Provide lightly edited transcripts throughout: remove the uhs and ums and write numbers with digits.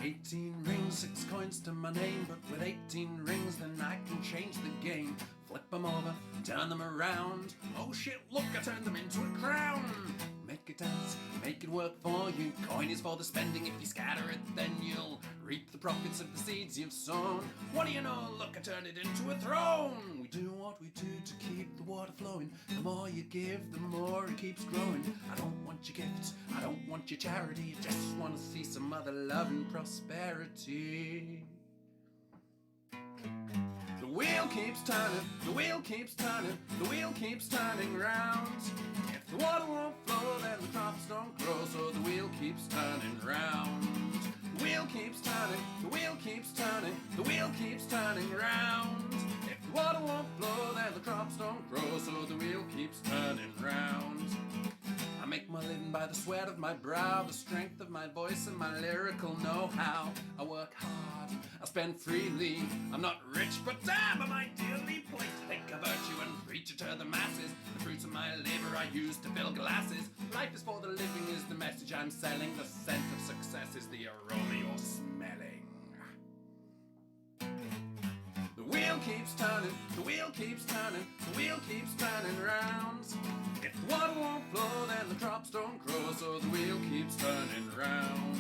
18 rings, 6 coins to my name, but with 18 rings then I can change the game. Flip them over, turn them around. Oh shit, look, I turned them into a crown. Make it dance, make it work for you. Coin is for the spending, if you scatter it then you'll reap the profits of the seeds you've sown. What do you know, look, I turned it into a throne. We do what we do to keep the water flowing. The more you give, the more it keeps growing. I don't want your gifts, I don't want your charity, I just want to see some other love and prosperity. The wheel keeps turning, the wheel keeps turning, the wheel keeps turning round. If the water won't flow, then the crops don't grow, so the wheel keeps turning round. The wheel keeps turning, the wheel keeps turning, the wheel keeps turning round. If the water won't flow, then the crops don't grow, so the wheel keeps turning round. I make my living by the sweat of my brow, the strength of my voice and my lyrical know-how. I work hard, I spend freely. I'm not rich, but damn, am I dearly pleased. Think of virtue and preach it to the masses. The fruits of my labor I use to fill glasses. Life is for the living is the message I'm selling. The scent of success is the aroma you're smelling. The wheel keeps turning, the wheel keeps turning, the wheel keeps turning round. If the water won't flow, then the crops don't grow, so the wheel keeps turning round.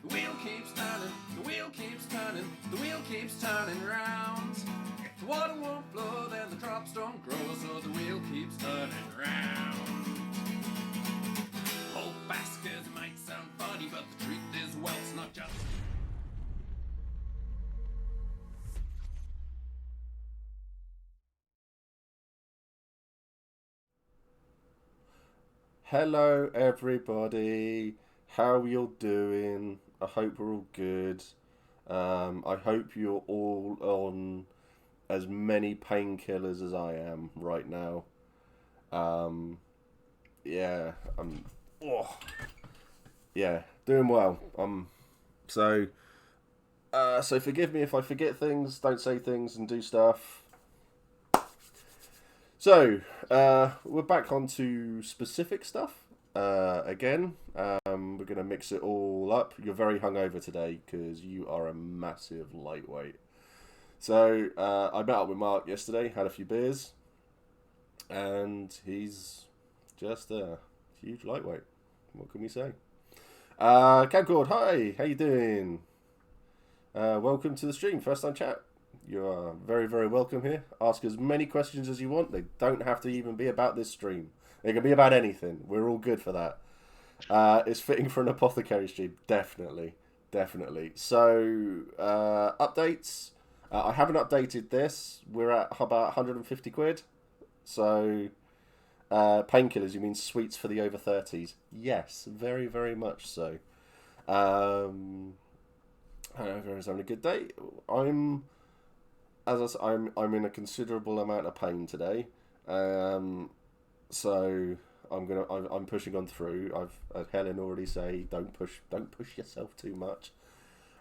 The wheel keeps turning, the wheel keeps turning, the wheel keeps turning round. If the water won't flow, then the crops don't grow, so the wheel keeps turning round. Hold fast, 'cause it might sound funny, but the truth is wealth's not just... Hello everybody, how you doing? I hope we're all good. I hope you're all on as many painkillers as I am right now. Yeah, doing well. So forgive me if I forget things, don't say things and do stuff. So, we're back onto specific stuff again. We're going to mix it all up. You're very hungover today because you are a massive lightweight. So, I met up with Mark yesterday, had a few beers, and he's just a huge lightweight. What can we say? Camcord, hi, how you doing? Welcome to the stream, first time chat. You are very, very welcome here. Ask as many questions as you want. They don't have to even be about this stream. They can be about anything. We're all good for that. It's fitting for an Apothecary stream. Definitely. So, updates. I haven't updated this. We're at about 150 quid. So, painkillers, you mean sweets for the over 30s? Yes, very, very much so. I don't know if everyone's having a good day. I'm in a considerable amount of pain today, so I'm pushing on through. I've had Helen already say don't push yourself too much.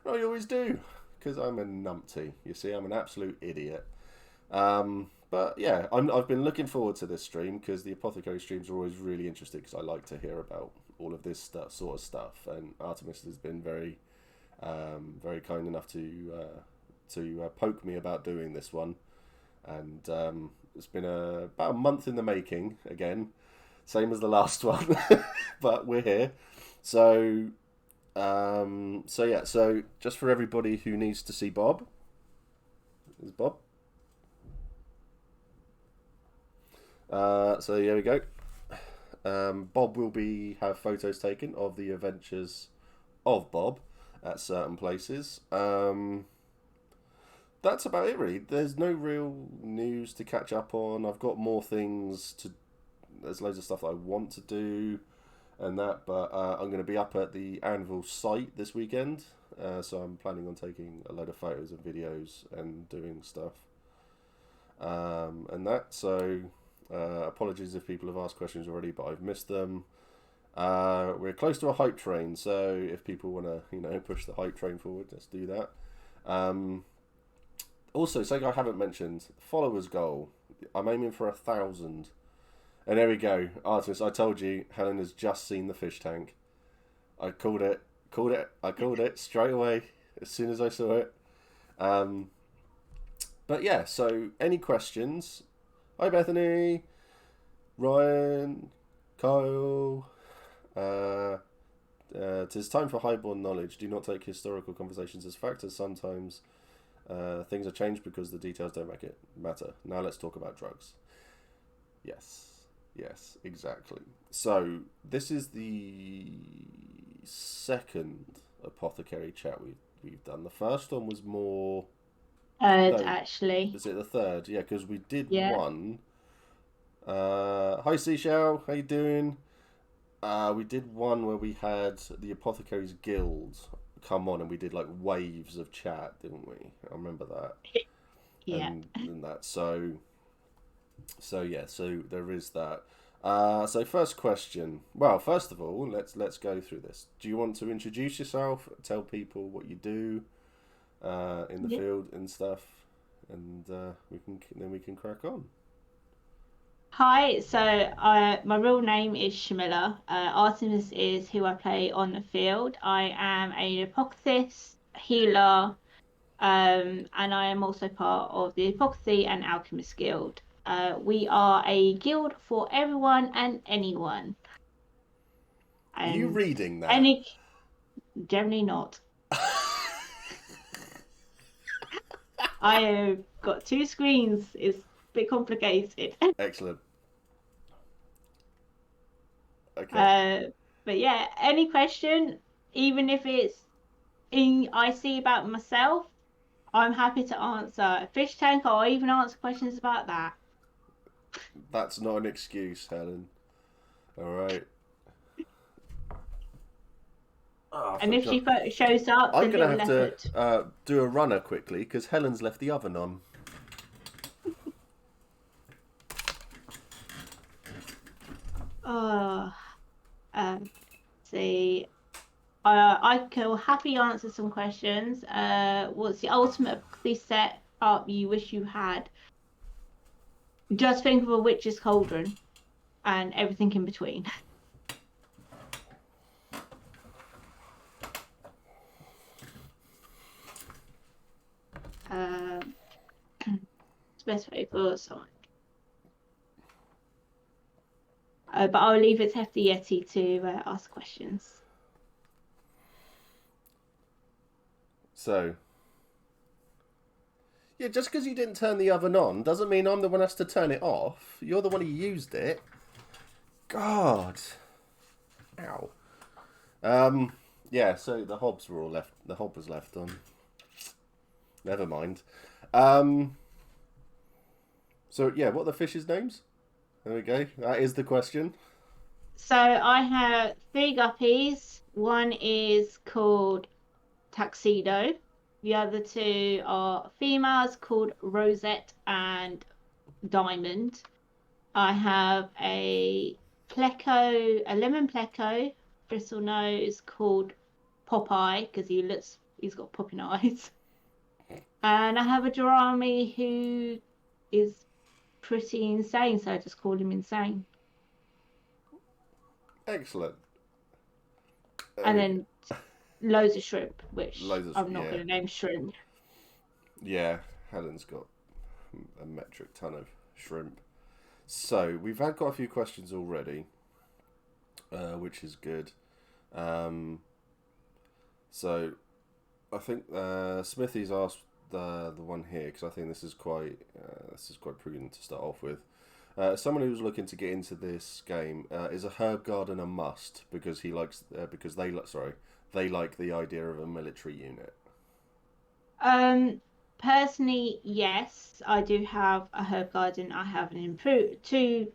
And I always do because I'm a numpty. You see, I'm an absolute idiot. But yeah, I've been looking forward to this stream because the Apothecary streams are always really interesting because I like to hear about all of this sort of stuff, and Artemist has been very kind enough to poke me about doing this one, and it's been about a month in the making again, same as the last one. But we're here. So just for everybody who needs to see Bob, is Bob. So here we go. Bob will have photos taken of the adventures of Bob at certain places. That's about it really. There's no real news to catch up on. I've got more things to... There's loads of stuff that I want to do and that, but I'm going to be up at the Anvil site this weekend, so I'm planning on taking a load of photos and videos and doing stuff and that. So apologies if people have asked questions already, but I've missed them. We're close to a hype train, so if people want to push the hype train forward, let's do that. Also, something I haven't mentioned, followers goal. I'm aiming for 1,000. And there we go. Artemist, I told you, Helen has just seen the fish tank. I called it Called it. I called it straight away as soon as I saw it. But yeah, so any questions? Hi, Bethany, Ryan, Kyle. 'Tis time for highborn knowledge. Do not take historical conversations as fact, as sometimes things are changed because the details don't make it matter. Now let's talk about drugs. Yes, exactly. So this is the second apothecary chat we've done. The first one was more. No, Actually. is it the third? Yeah, because we did Yeah. one. Hi Seashell, how you doing? We did one where we had the Apothecaries Guild come on and we did like waves of chat, didn't we? I remember that. Yeah. And that. So yeah, so there is that. So first question. Well, first of all, let's go through this. Do you want to introduce yourself? Tell people what you do in the field and stuff, and we can crack on. Hi, so my real name is Shamila. Artemist is who I play on the field. I am an apothecist, healer, and I am also part of the Apothecary and Alchemist Guild. We are a guild for everyone and anyone. Are you reading that? Generally not. I have got 2 screens. It's a bit complicated. Excellent. Okay. But yeah, any question, even if it's I see about myself, I'm happy to answer. Fish tank, I'll even answer questions about that. That's not an excuse, Helen. All right. And if she shows up, I'm going to have leopard. to do a runner quickly because Helen's left the oven on. See, I can happily answer some questions. What's the ultimate set up you wish you had? Just think of a witch's cauldron and everything in between. It's the best way for someone. But I'll leave it to Hefty Yeti to ask questions. So, yeah, just because you didn't turn the oven on doesn't mean I'm the one who has to turn it off. You're the one who used it. God. Ow. Yeah, so the hobs were all left. The hob was left on. Never mind. So, yeah, what are the fish's names? There we go. That is the question. So I have 3 guppies. One is called Tuxedo. The other 2 are females called Rosette and Diamond. I have a lemon pleco, bristle nose called Popeye because he's got popping eyes. And I have a Durami who is pretty insane, so I just call him Insane. Excellent. And then loads of shrimp, which I'm not going to name shrimp. Yeah, Helen's got a metric ton of shrimp. So we've had quite a few questions already, which is good. So I think Smithy's asked the one here because I think this is quite prudent to start off with. Someone who's looking to get into this game, is a herb garden a must because they like the idea of a military unit? Personally, yes, I do have a herb garden. I have an 2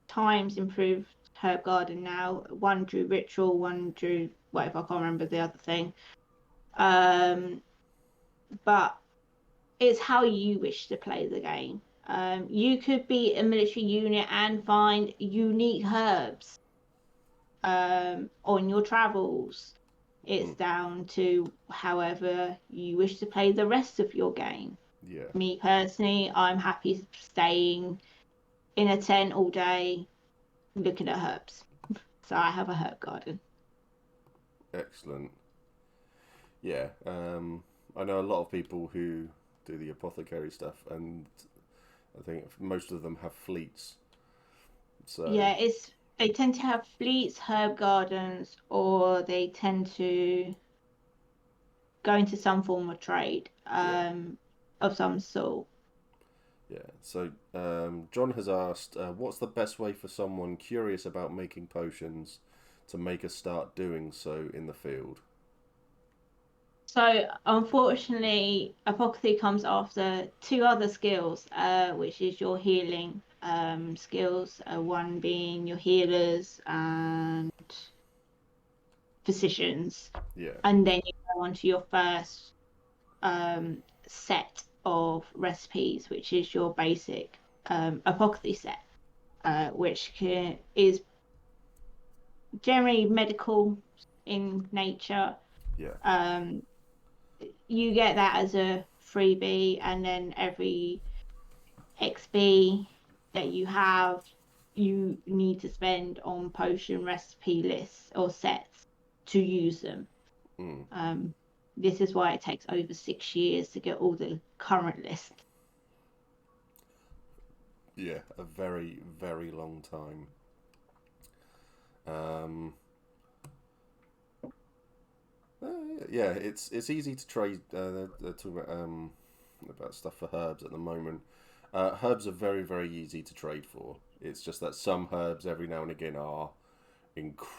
times improved herb garden now. One drew ritual, one drew whatever, I can't remember the other thing. But it's how you wish to play the game. You could be a military unit and find unique herbs on your travels. It's down to however you wish to play the rest of your game. Yeah. Me personally, I'm happy staying in a tent all day looking at herbs. So I have a herb garden. Excellent. Yeah. I know a lot of people who do the apothecary stuff, and I think most of them have fleets. So Yeah, it's they tend to have fleets, herb gardens, or they tend to go into some form of trade, yeah, of some sort. yeah. So John has asked, what's the best way for someone curious about making potions to make a start doing so in the field? So unfortunately, apothecary comes after two other skills, which is your healing skills. One being your healers and physicians, Yeah, and then you go on to your first set of recipes, which is your basic apothecary set, is generally medical in nature. yeah. Um, you get that as a freebie, and then every XP that you have, you need to spend on potion recipe lists or sets to use them. Mm. Um, this is why it takes over 6 years to get all the current lists. Yeah, a very, very long time. Um, uh, yeah, it's easy to trade. They're talking about stuff for herbs at the moment. Herbs are very, very easy to trade for. It's just that some herbs every now and again are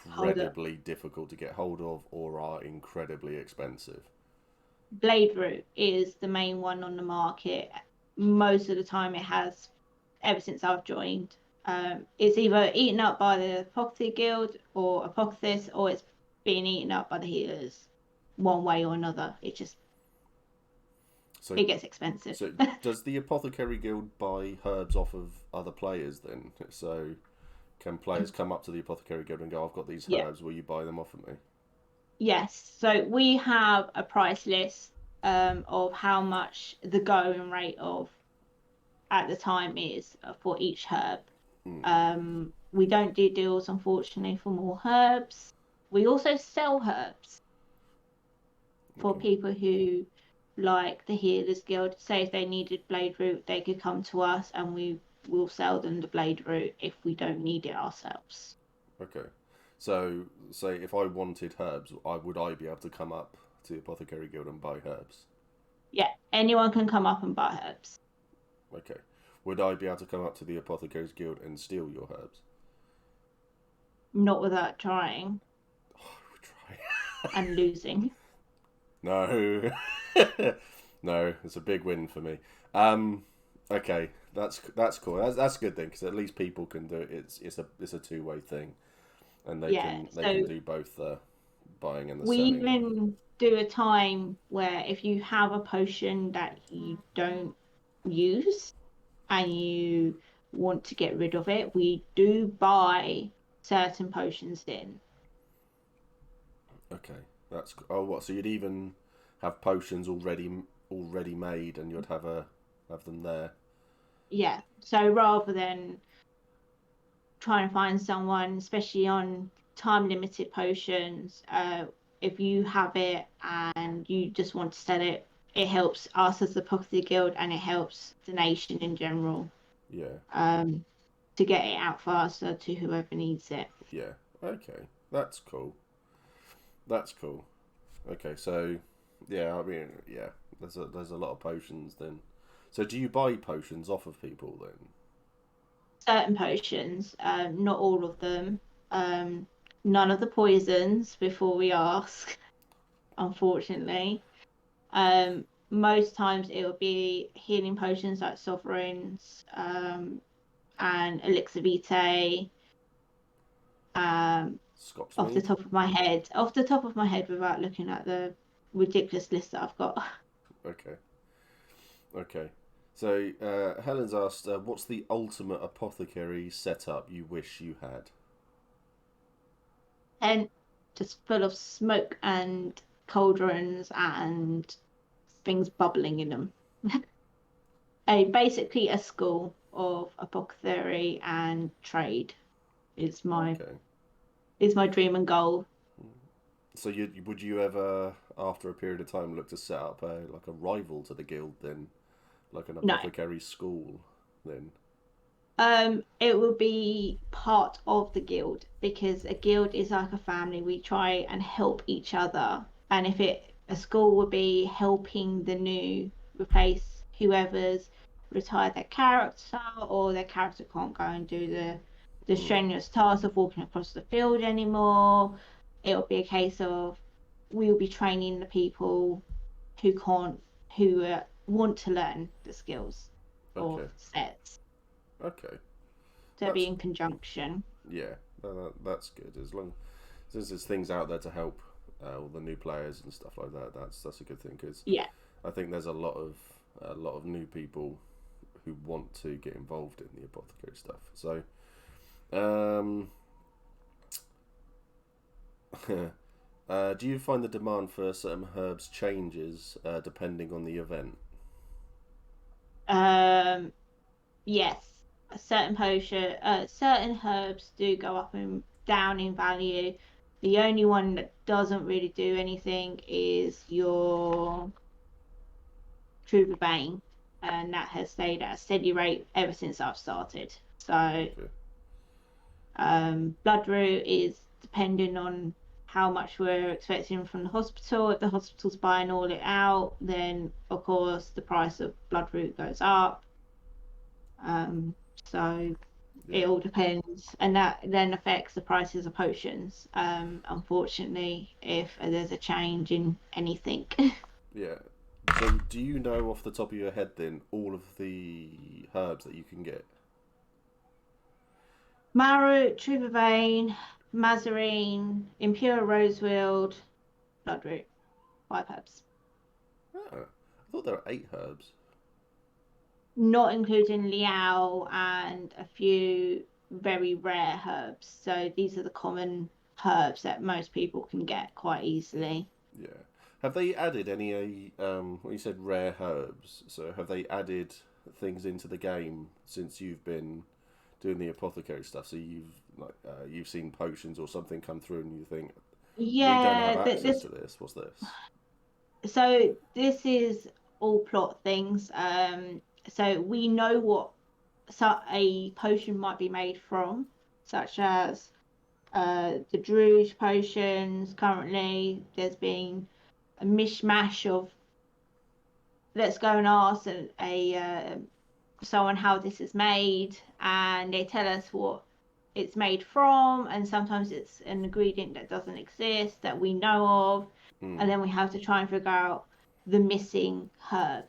Hold up. incredibly difficult to get hold of or are incredibly expensive. Blade root is the main one on the market. Most of the time, it has ever since I've joined. It's either eaten up by the Apothecary Guild or Apothecaries, or it's being eaten up by the healers, one way or another. So, It gets expensive. so does the Apothecary Guild buy herbs off of other players then? So, can players come up to the Apothecary Guild and go, "I've got these Yeah. herbs. Will you buy them off of me?" Yes. So we have a price list of how much the going rate of at the time is for each herb. Mm, We don't do deals, unfortunately, for more herbs. We also sell herbs for okay. people who like the Healers Guild. Say if they needed blade root, they could come to us and we will sell them the blade root if we don't need it ourselves. Okay. So, say if I wanted herbs, would I be able to come up to the Apothecary Guild and buy herbs? Yeah, anyone can come up and buy herbs. Okay. Would I be able to come up to the Apothecaries Guild and steal your herbs? Not without trying Oh, I would try. and losing. No. No, it's a big win for me. Okay, that's cool. That's a good thing because at least people can do it. It's a two-way thing, and Yeah, they can so do both the buying and the we selling. even do a time where if you have a potion that you don't use and you want to get rid of it, we do buy certain potions in. Okay, oh what? So you'd even have potions already made, and you'd have them there. Yeah, so rather than trying to find someone, especially on time limited potions, if you have it and you just want to sell it, it helps us as the Property Guild and it helps the nation in general Yeah, um, to get it out faster to whoever needs it. yeah. Okay, that's cool. That's cool. Okay, so yeah, I mean, yeah, there's a lot of potions then. So do you buy potions off of people then? Certain potions, not all of them. Um, None of the poisons before we ask, unfortunately. Most times it will be healing potions like sovereigns, and elixir vitae. Um, Scotch off the mead. top of my head, without looking at the ridiculous list that I've got. Okay, okay. So Helen's asked, what's the ultimate apothecary setup you wish you had? And just full of smoke and cauldrons and things bubbling in them. Basically a school of apothecary and trade is my Okay. dream and goal. So would you ever, after a period of time, look to set up a rival to the guild then, like an No. apothecary school then? It will be part of the guild because a guild is like a family. We try and help each other. And if a school would be helping the new replace whoever's retired their character or their character can't go and do the Hmm. strenuous task of walking across the field anymore, it'll be a case of we'll be training the people who can't who want to learn the skills or Okay. sets. Okay. To be That's in conjunction. yeah. That's good. As long since there's things out there to help all the new players and stuff like that. That's a good thing because Yeah. I think there's a lot of new people who want to get involved in the apothecary stuff. So, um, do you find the demand for certain herbs changes depending on the event? Um, yes. Certain herbs do go up and down in value. The only one that doesn't really do anything is your True Bane, and that has stayed at a steady rate ever since I've started. So, Okay. Bloodroot is depending on how much we're expecting from the hospital. If the hospital's buying all it out, then of course the price of Bloodroot goes up. Um, so it Yeah. all depends, and that then affects the prices of potions. Unfortunately, if there's a change in anything. Yeah. So, do you know off the top of your head then all of the herbs that you can get? Marrow, True Vein, Mazarine, Impure Rosewield, Bloodroot, 5 herbs. Oh, I thought there were 8 herbs. Not including liao and a few very rare herbs. So these are the common herbs that most people can get quite easily. Yeah. Have they added any well, you said rare herbs, so have they added things into the game since you've been doing the apothecary stuff? So you've seen potions or something come through and you think we don't have Yeah, access to this. What's this? this is all plot things. So we know what a potion might be made from, such as the Druge potions. Currently, there's been a mishmash of let's go and ask someone how this is made, and they tell us what it's made from, and sometimes it's an ingredient that doesn't exist that we know of, and Hmm. then we have to try and figure out the missing herb.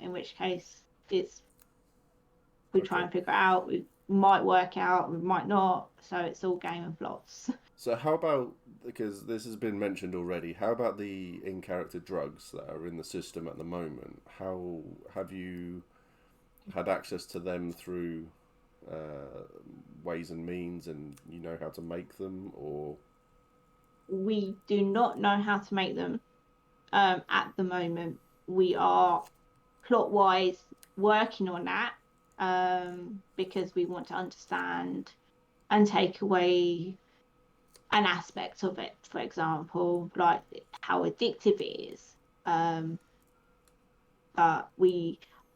In which case, it's we try Okay. and figure out. We might work out, we might not. So it's all game of plots. So how about, because this has been mentioned already, how about the in-character drugs that are in the system at the moment? How have you had access to them through uh, ways and means, and you know how to make them, or We do not know how to make them at the moment. We are plot wise working on that because we want to understand and take away an aspect of it, for example, like how addictive it is. But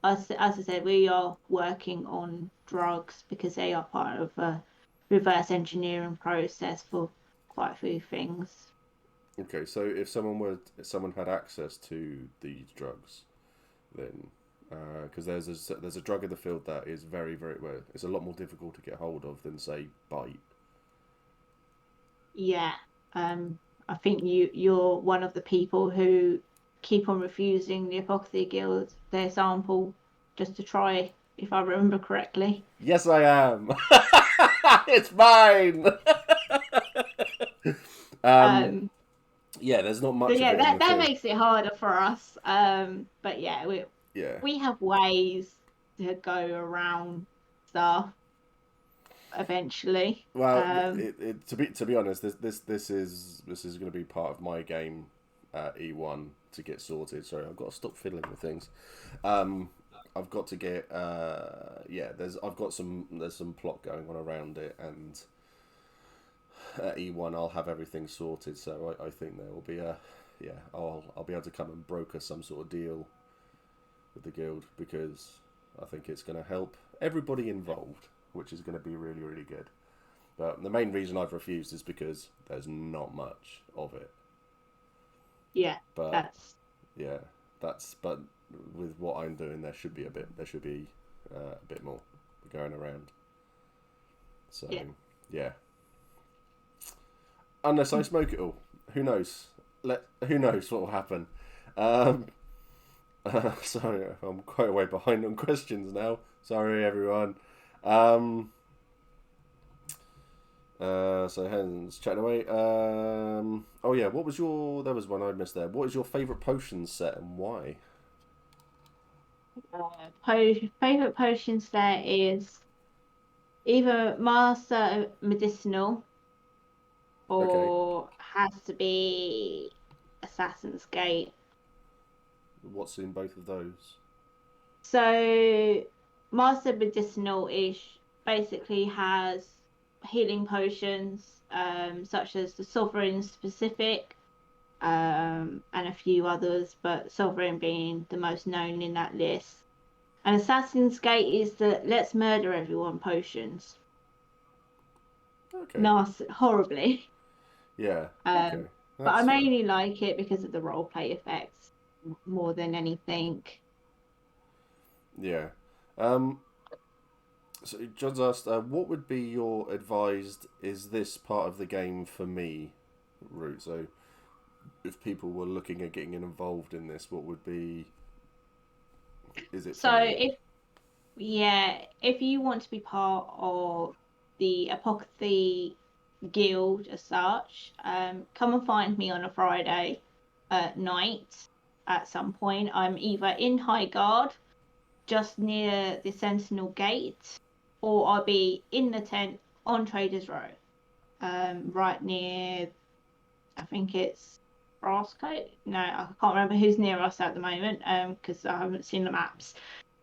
as I said, we are working on drugs because they are part of a reverse engineering process for quite a few things. okay? So if someone had access to these drugs, then because there's a drug in the field that is very well, it's a lot more difficult to get hold of than say bite. Yeah, I think you're one of the people who keep on refusing the Apothecary Guild their sample just to try, if I remember correctly. Yes, I am. It's mine. um, Um, yeah, there's not so much of yeah, it in the that field. makes it harder for us. But yeah, Yeah. we have ways to go around stuff eventually. Well, to be honest, this is going to be part of my game E1 to get sorted. Sorry, I've got to stop fiddling with things. Um, I've got to get yeah. There's some plot going on around it, and at E1 I'll have everything sorted. So I think there will be I'll be able to come and broker some sort of deal with the guild, because I think it's going to help everybody involved, which is going to be really, really good. But the main reason I've refused is because there's not much of it. Yeah, but but with what I'm doing, there should be a bit more going around. So yeah. Unless I smoke it all, who knows? Who knows what will happen? Sorry, I'm quite a way behind on questions now. Sorry, everyone. So Helen's chatting away. Oh yeah, what was your? There was one I missed there. What is your favourite potion set and why? Favorite potion set is either Master Medicinal or has to be Assassin's Gate. What's in both of those? So Master Medicinal is basically has healing potions, such as the Sovereign specific, and a few others, but Sovereign being the most known in that list. And Assassin's Gate is the let's murder everyone potions. Okay. Nasty, horribly. Yeah. But I mainly like it because of the roleplay effects more than anything. Yeah. So John's asked, what would be your advised, is this part of the game for me route? So if people were looking at getting involved in this, what would be, is it so if you want to be part of the Apothecary guild as such, come and find me on a Friday night at some point. I'm either in Highguard, just near the Sentinel Gate, or I'll be in the tent on Traders Row, right near, I think it's Brasscoat. No, I can't remember who's near us at the moment, because I haven't seen the maps.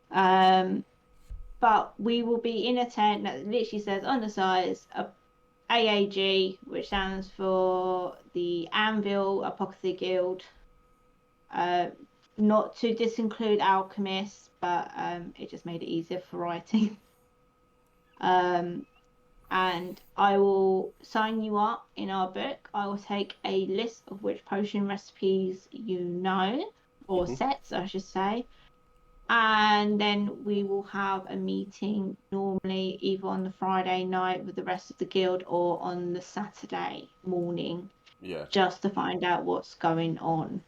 But we will be in a tent that literally says on the sides AAG, which stands for the Anvil Apothecary Guild. Not to disinclude Alchemists, but it just made it easier for writing. And I will sign you up in our book. I will take a list of which potion recipes you know, or sets, I should say. And then we will have a meeting normally either on the Friday night with the rest of the guild or on the Saturday morning. Yeah. Just to find out what's going on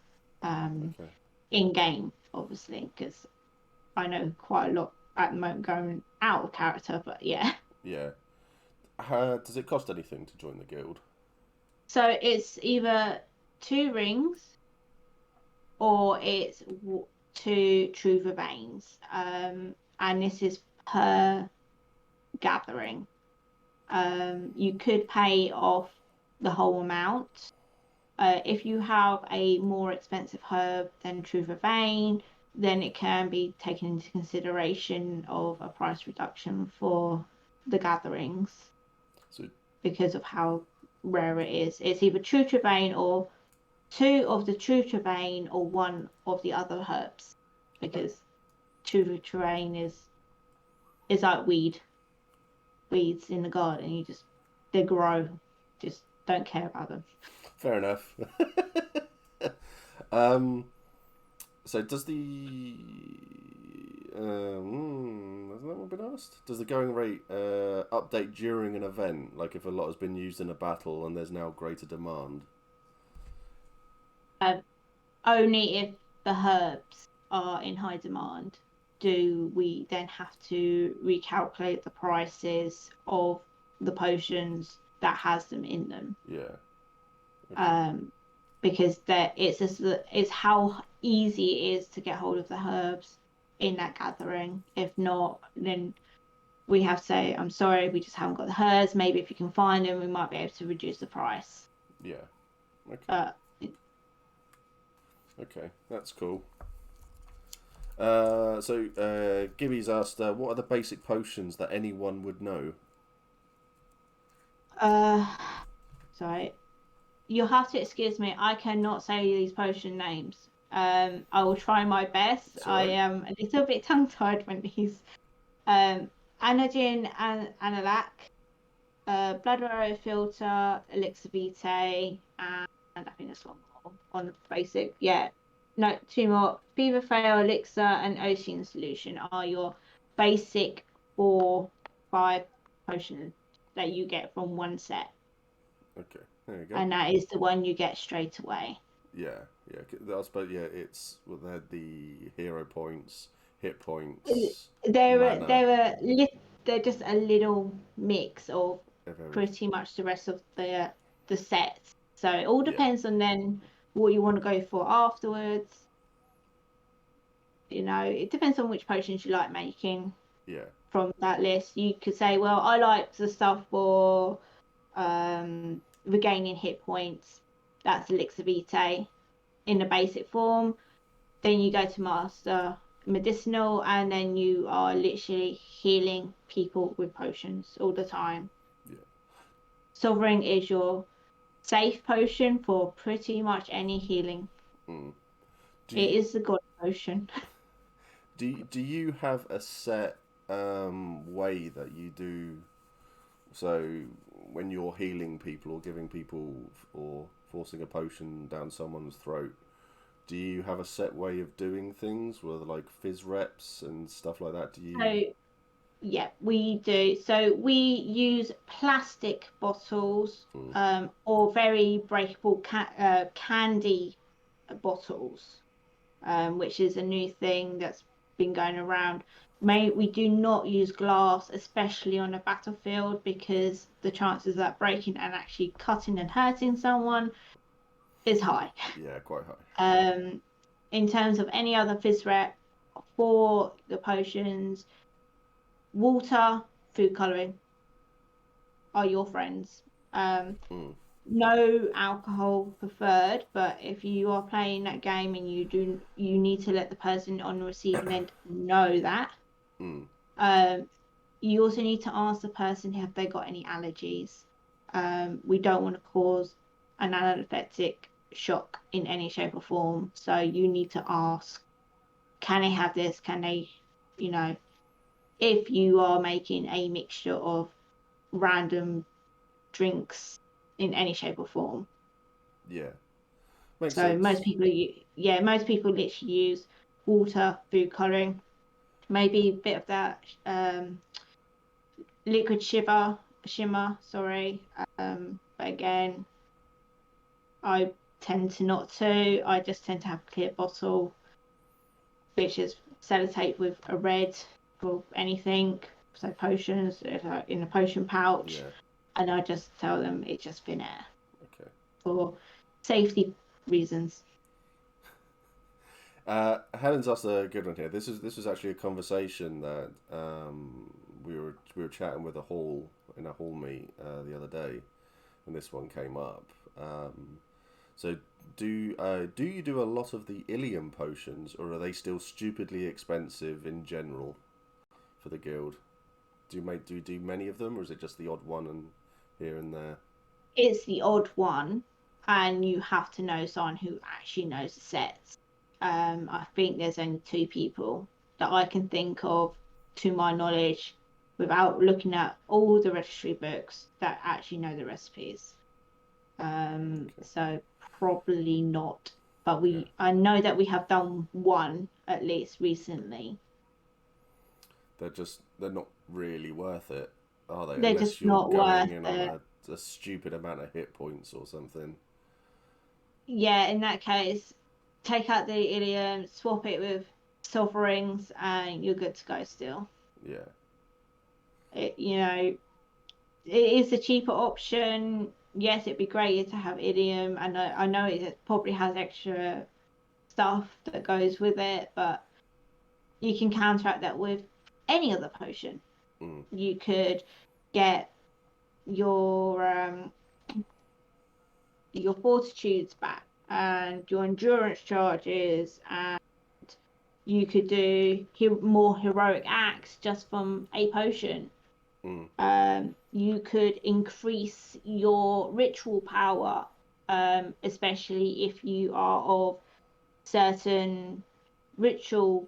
in game, obviously, because I know quite a lot at the moment going out of character, but yeah. Yeah. Does it cost anything to join the guild? So it's either 2 rings or it's 2 true veins, and this is per gathering. You could pay off the whole amount. If you have a more expensive herb than true vein, then it can be taken into consideration of a price reduction for the gatherings, because of how rare it is. It's either true vein or 2 of the true vein or 1 of the other herbs, because true vein is like weeds in the garden. They grow, just don't care about them. Fair enough. So does the hasn't that one been asked? Does the going rate update during an event, like if a lot has been used in a battle and there's now greater demand? Only if the herbs are in high demand do we then have to recalculate the prices of the potions that has them in them. Yeah. Okay. Because it's how easy it is to get hold of the herbs in that gathering. If not, then we have to say, I'm sorry, we just haven't got the herbs. Maybe if you can find them, we might be able to reduce the price. Yeah. Okay. Okay, that's cool. So Gibby's asked, what are the basic potions that anyone would know? So you'll have to excuse me. I cannot say these potion names. I will try my best. It's I alright. am a little bit tongue-tied when these. Anadin and Analac, Blood Arrow Filter, Elixir Vitae, and I think there's one more on basic. Yeah, no, two more. Fever Fail, Elixir, and Ocean Solution are your basic 4-5 potions that you get from one set. Okay, there you go. And that is the one you get straight away. Yeah. That's but yeah, it's well, they're the hero points, hit points, mana. They're just a little mix of Everything. pretty much the rest of the sets. So it all Yeah. depends on then what you want to go for afterwards. You know, it depends on which potions you like making. Yeah. From that list, you could say, well, I like the stuff for regaining hit points. That's Elixir Vitae in the basic form. Then you go to Master Medicinal, and then you are literally healing people with potions all the time. Yeah. Sovereign is your safe potion for pretty much any healing. It is the god potion. Do you have a set way that you do? So when you're healing people or giving people or forcing a potion down someone's throat, do you have a set way of doing things with like fizz reps and stuff like that? Do you? So yeah, we do. So we use plastic bottles or very breakable candy bottles, which is a new thing that's been going around. We do not use glass, especially on a battlefield, because the chances of that breaking and actually cutting and hurting someone is high. Yeah, quite high. In terms of any other fizz rep for the potions, water, food coloring are your friends. No alcohol preferred, but if you are playing that game and you need to let the person on the receiving end know that. You also need to ask the person have they got any allergies. We don't want to cause an anaphylactic shock in any shape or form, so you need to ask, can they have this? Can they, you know, if you are making a mixture of random drinks in any shape or form. Yeah. Makes so sense. most people literally use water, food coloring, maybe a bit of that liquid shimmer, sorry. But again, I tend to not to. I just tend to have a clear bottle, which is sellotape with a red for anything. So potions in a potion pouch. Yeah. And I just tell them it's just thin air. Okay. For safety reasons. Helen's asked a good one here. This was actually a conversation that we were chatting with a hall in a hall meet the other day, and this one came up. So do you do a lot of the Ilium potions, or are they still stupidly expensive in general for the guild? Do you do many of them, or is it just the odd one and here and there? It's the odd one, and you have to know someone who actually knows the sets. I think there's only 2 people that I can think of, to my knowledge, without looking at all the registry books, that actually know the recipes. So probably not. But I know that we have done one at least recently. They're not really worth it, are they? They're Unless just you're not going worth in it. on a stupid amount of hit points or something. Yeah, in that case, take out the Ilium, swap it with sovereigns, and you're good to go still. Yeah. It is a cheaper option. Yes, it'd be great to have Ilium, and I know it probably has extra stuff that goes with it, but you can counteract that with any other potion. You could get your fortitudes back and your endurance charges, and you could do more heroic acts just from a potion. You could increase your ritual power, especially if you are of certain ritual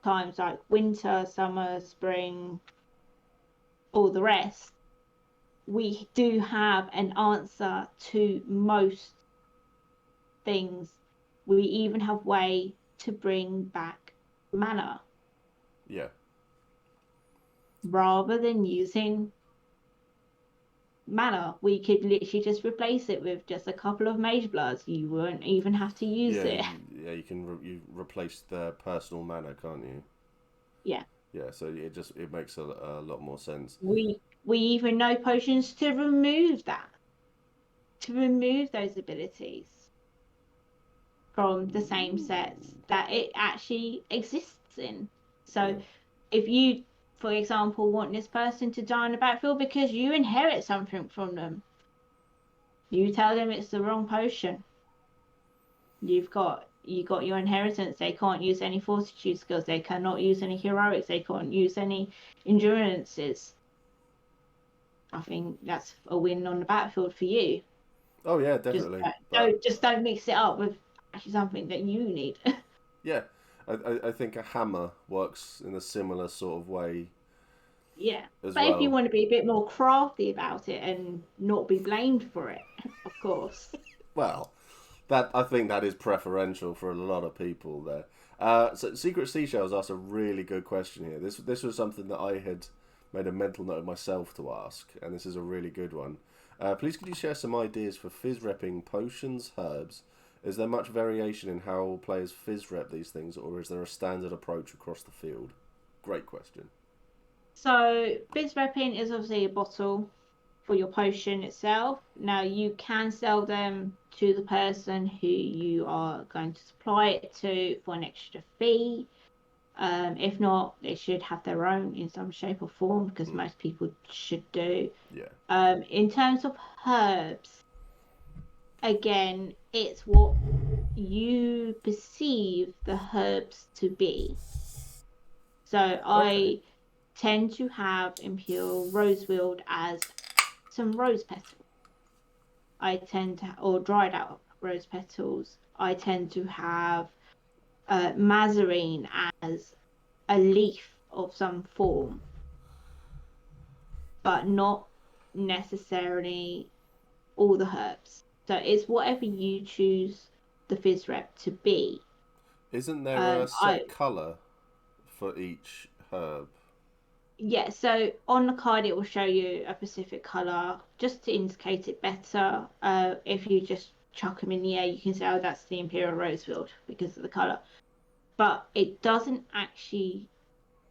times like winter, summer, spring, all the rest. We do have an answer to most things. We even have way to bring back mana. Yeah. Rather than using mana, we could literally just replace it with just a couple of mage bloods. You won't even have to use it. You can you replace the personal mana, can't you? Yeah. Yeah, so it makes a lot more sense. We even know potions to remove that, to remove those abilities from the same sets that it actually exists in. So if you, for example, want this person to die on the battlefield because you inherit something from them, you tell them it's the wrong potion. You got your inheritance. They can't use any fortitude skills. They cannot use any heroics. They can't use any endurances. I think that's a win on the battlefield for you. Oh yeah, definitely. Just don't mix it up with actually something that you need. Yeah, I think a hammer works in a similar sort of way. Yeah, but if you want to be a bit more crafty about it and not be blamed for it, of course. Well, I think that is preferential for a lot of people there. So Secret Seashells asked a really good question here. This was something that I had made a mental note of myself to ask, and this is a really good one. Please could you share some ideas for fizz repping potions, herbs? Is there much variation in how players fizz rep these things, or is there a standard approach across the field? Great question. So fizz repping is obviously a bottle for your potion itself. Now you can sell them to the person who you are going to supply it to for an extra fee. If not, they should have their own in some shape or form, because most people should do. Yeah. In terms of herbs, again, it's what you perceive the herbs to be. So I tend to have Imperial Rosewield as some rose petals. I tend to, or dried out rose petals. I tend to have Mazarine as a leaf of some form, but not necessarily all the herbs. So it's whatever you choose the fizz rep to be. Isn't there a set colour for each herb? Yeah, so on the card it will show you a specific colour just to indicate it better. If you just chuck them in the air, you can say, oh, that's the Imperial Rosefield because of the colour. But it doesn't actually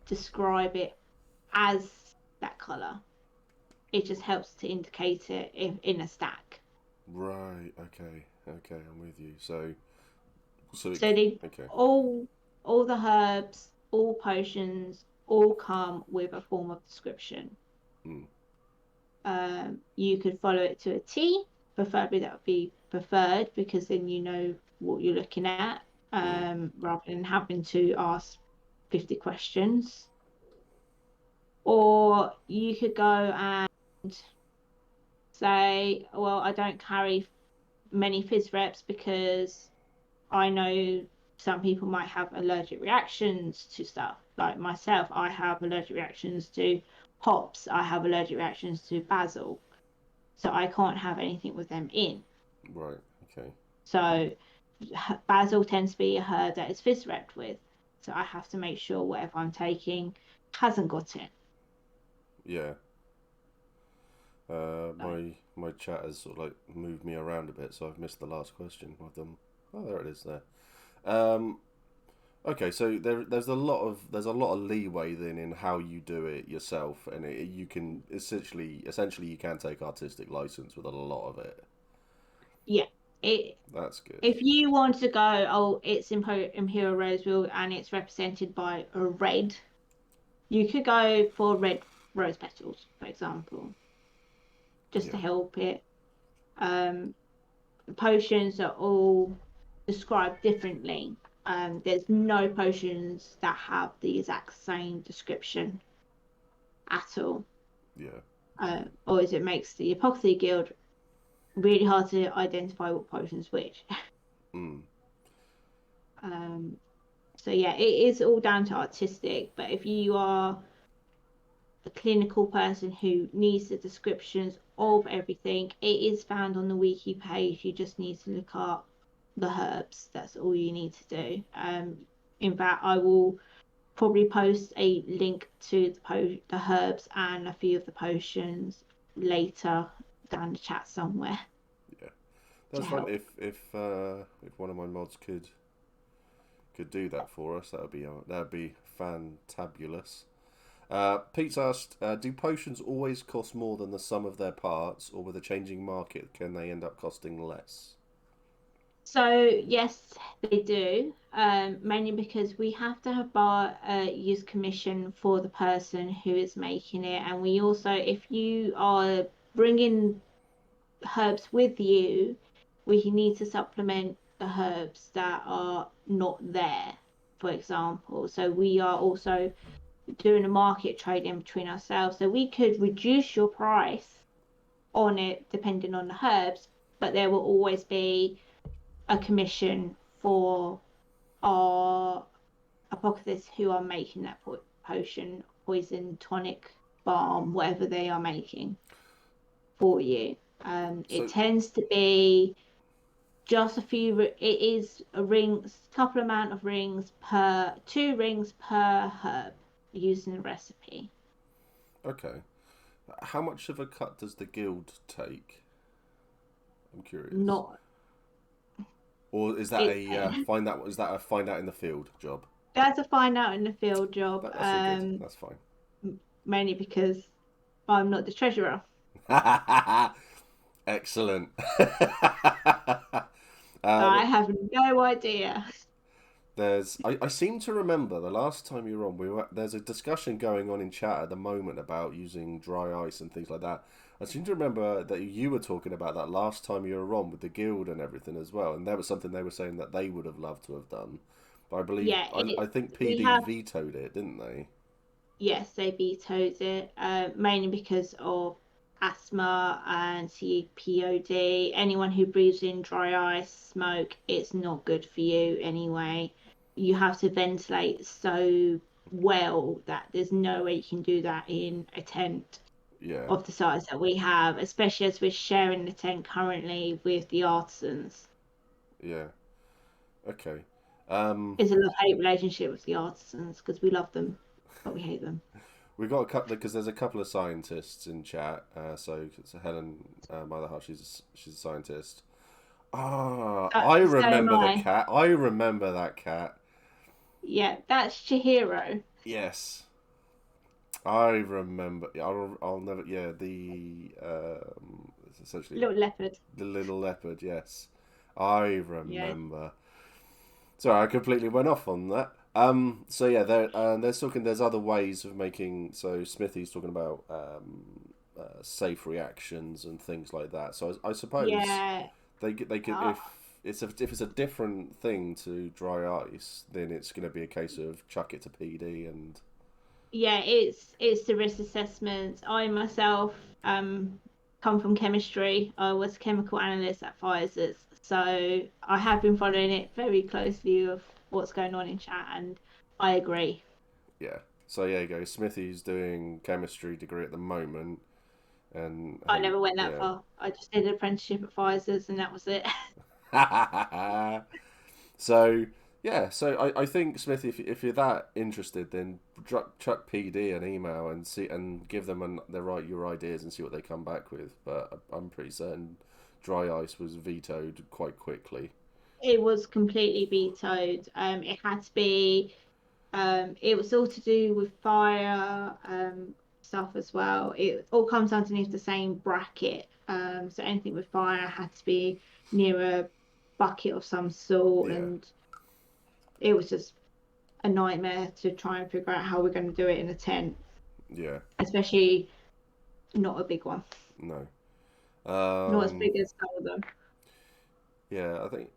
describe it as that colour. It just helps to indicate it in a stack. Right, okay, I'm with you. So all the herbs, all potions, all come with a form of description. You could follow it to a T. Preferably that would be preferred, because then you know what you're looking at, rather than having to ask 50 questions. Or you could go and say, well, I don't carry many fizz reps because I know some people might have allergic reactions to stuff. Like myself, I have allergic reactions to hops. I have allergic reactions to basil. So I can't have anything with them in. Right, okay. So basil tends to be a herb that is fizz repped with. So I have to make sure whatever I'm taking hasn't got it. Yeah. My chat has sort of like moved me around a bit, so I've missed the last question. I've done. Oh, there it is. There. Okay, so there's a lot of leeway then in how you do it yourself, and you can essentially you can take artistic license with a lot of it. Yeah, that's good. If you want to go, oh, it's Imperial Rosewield and it's represented by a red, you could go for red rose petals, for example, just to help it. The potions are all described differently. There's no potions that have the exact same description at all. Or is it makes the Apothecary Guild really hard to identify what potion's which. Mm. So yeah, it is all down to artistic, but if you are a clinical person who needs the descriptions of everything, it is found on the wiki page. You just need to look up the herbs. That's all you need to do. In fact, I will probably post a link to the herbs and a few of the potions later down the chat somewhere. Yeah, that's fun. If one of my mods could do that for us, that would be fantabulous. Pete's asked, do potions always cost more than the sum of their parts, or with a changing market, can they end up costing less? So yes, they do. Mainly because we have to have bar use commission for the person who is making it, and we also, if you are bringing herbs with you, we need to supplement the herbs that are not there, for example. So we are also doing a market trade in between ourselves. So we could reduce your price on it depending on the herbs, but there will always be a commission for our apothecaries who are making that potion, poison, tonic, balm, whatever they are making for you. It So, tends to be just a few. It is a couple amount of rings per 2 rings per herb using the recipe. okay. How much of a cut does the guild take? I'm curious. Not Or is that it. a find out in the field job? That's a find out in the field job. That's all good. That's fine. Mainly because I'm not the treasurer. Excellent. I have no idea. I seem to remember the last time you were on, there's a discussion going on in chat at the moment about using dry ice and things like that. I seem to remember that you were talking about that last time you were on with the guild and everything as well, and that was something they were saying that they would have loved to have done. But I believe Yeah, I think we PD have. vetoed it, didn't they? Yes, they vetoed it, mainly because of asthma and COPD. Anyone who breathes in dry ice, smoke, it's not good for you anyway. You have to ventilate so well that there's no way you can do that in a tent Yeah, of the size that we have, especially as we're sharing the tent currently with the artisans. yeah. Okay. It's a love-hate relationship with the artisans because we love them, but we hate them. We got a couple because there's a couple of scientists in chat. So Helen, my other half, she's a scientist. Ah, I So am remember the I. cat. I remember that cat. Yeah, that's Chihiro. Yes, I remember. I'll never. Yeah, it's essentially Little leopard. the little leopard. Yes, I Yeah. remember. Sorry, I completely went off on that. So yeah, they're talking. There's other ways of making. So Smithy's talking about safe reactions and things like that. So I suppose Yeah. they could Uh, if it's a different thing to dry ice, then it's going to be a case of chuck it to PD and yeah, it's the risk assessments. I myself come from chemistry. I was a chemical analyst at Pfizer's, so I have been following it very closely of what's going on in chat, and I agree. yeah. So yeah, you go. Smithy's doing chemistry degree at the moment, and I never went that yeah. far. I just did an apprenticeship at Pfizer's, and that was it. So yeah, so I think Smithy, if you're that interested, then chuck PD an email and see and give them your ideas and see what they come back with. But I'm pretty certain dry ice was vetoed quite quickly. It was completely vetoed. It had to be. It was all to do with fire stuff as well. It all comes underneath the same bracket. So anything with fire had to be near a bucket of some sort, Yeah, and it was just a nightmare to try and figure out how we're going to do it in a tent, yeah, especially not a big one, no. not as big as some of them. Yeah, I think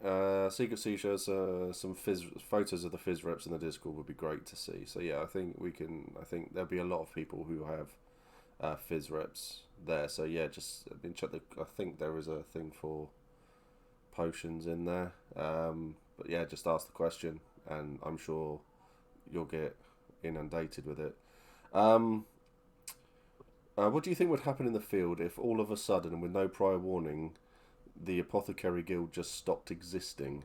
Secret Sea shows some photos of the fizz reps in the Discord would be great to see. So yeah, I think we can. I think there'll be a lot of people who have phys reps there. So yeah, just I mean, check the. I think there is a thing for potions in there. But yeah, just ask the question, and I'm sure you'll get inundated with it. What do you think would happen in the field if all of a sudden, and with no prior warning, the Apothecary Guild just stopped existing?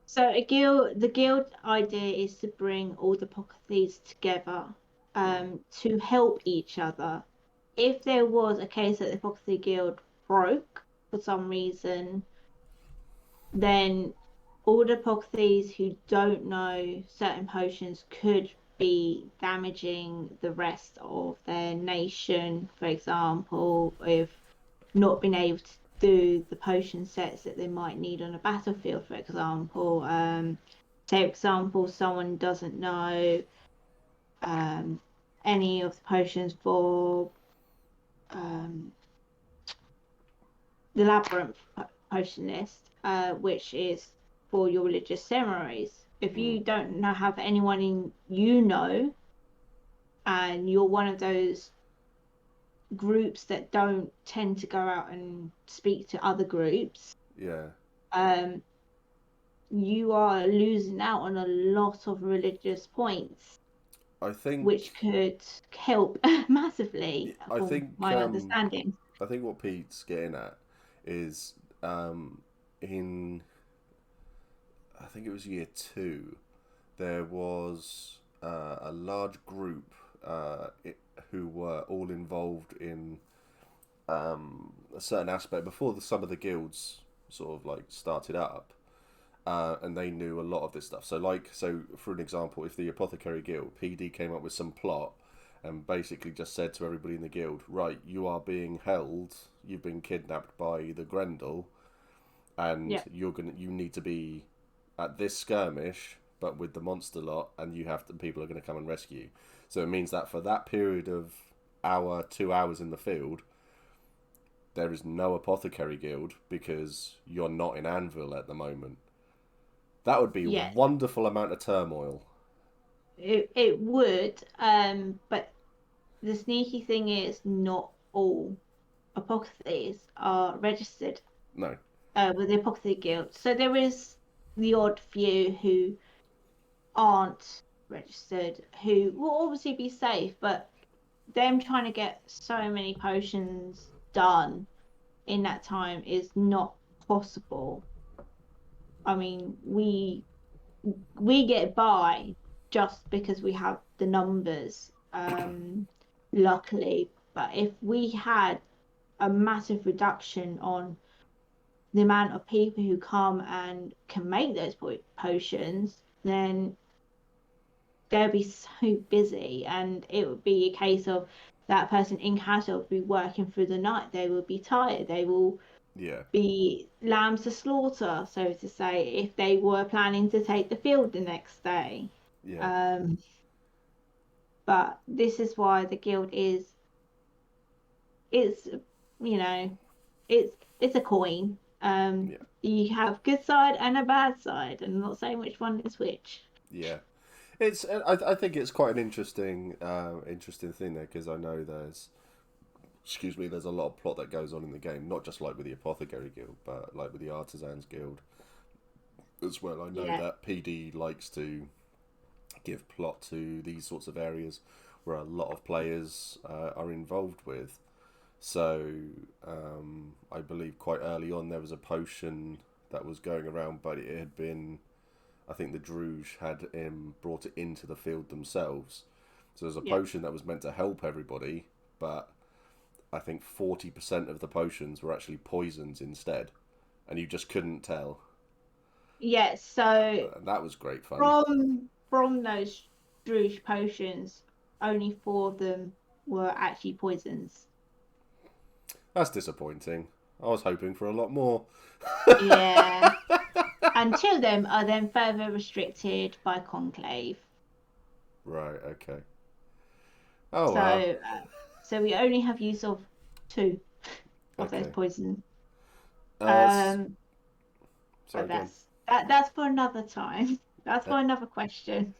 So the guild idea is to bring all the pocket thieves together, to help each other. If there was a case that the pocket thief guild broke for some reason, then all the pocket thieves who don't know certain potions could be damaging the rest of their nation, for example, if not being able to do the potion sets that they might need on a battlefield, for example. Say, for example, someone doesn't know any of the potions for the labyrinth potion list, which is for your religious ceremonies. If you don't know, have anyone and you're one of those groups that don't tend to go out and speak to other groups, Yeah, you are losing out on a lot of religious points, I think. which could help massively, I from think. my understanding. I think what Pete's getting at is in. I think it was year 2. There was a large group who were all involved in a certain aspect before some of the guilds sort of like started up, and they knew a lot of this stuff. So for an example, if the Apothecary Guild PD came up with some plot and basically just said to everybody in the guild, right, you are being held, you've been kidnapped by the Grendel, and Yeah. you need to be at this skirmish, but with the monster lot, and people are going to come and rescue you. So it means that for that period of 2 hours in the field, there is no Apothecary Guild because you're not in Anvil at the moment. That would be a Yes, wonderful amount of turmoil. it would, but the sneaky thing is not all apothecaries are registered No. with the Apothecary Guild. So there is the odd few who aren't registered, who will obviously be safe, but them trying to get so many potions done in that time is not possible. I mean, we get by just because we have the numbers, luckily. But if we had a massive reduction on the amount of people who come and can make those potions, then they'll be so busy, and it would be a case of that person in castle would be working through the night. They will be tired. They will Yeah. be lambs to slaughter, so to say, if they were planning to take the field the next day. Yeah. But this is why the guild it's it's a coin. Yeah. You have good side and a bad side, and I'm not saying which one is which. Yeah. I think it's quite an interesting thing there, because I know there's a lot of plot that goes on in the game, not just like with the Apothecary Guild, but like with the Artisans Guild as well. I know that PD likes to give plot to these sorts of areas where a lot of players are involved with. So I believe quite early on there was a potion that was going around, but it had been, I think the Druge had brought it into the field themselves. So there's a potion that was meant to help everybody, but I think 40% of the potions were actually poisons instead, and you just couldn't tell. Yeah, so That was great fun. from those Druge potions, only 4 of them were actually poisons. That's disappointing. I was hoping for a lot more. Yeah. And 2 of them are then further restricted by Conclave. Right, okay. Oh, So, wow. so we only have use of 2 of Okay. those poisons. Sorry, But go on. that's for another time. That's for another question.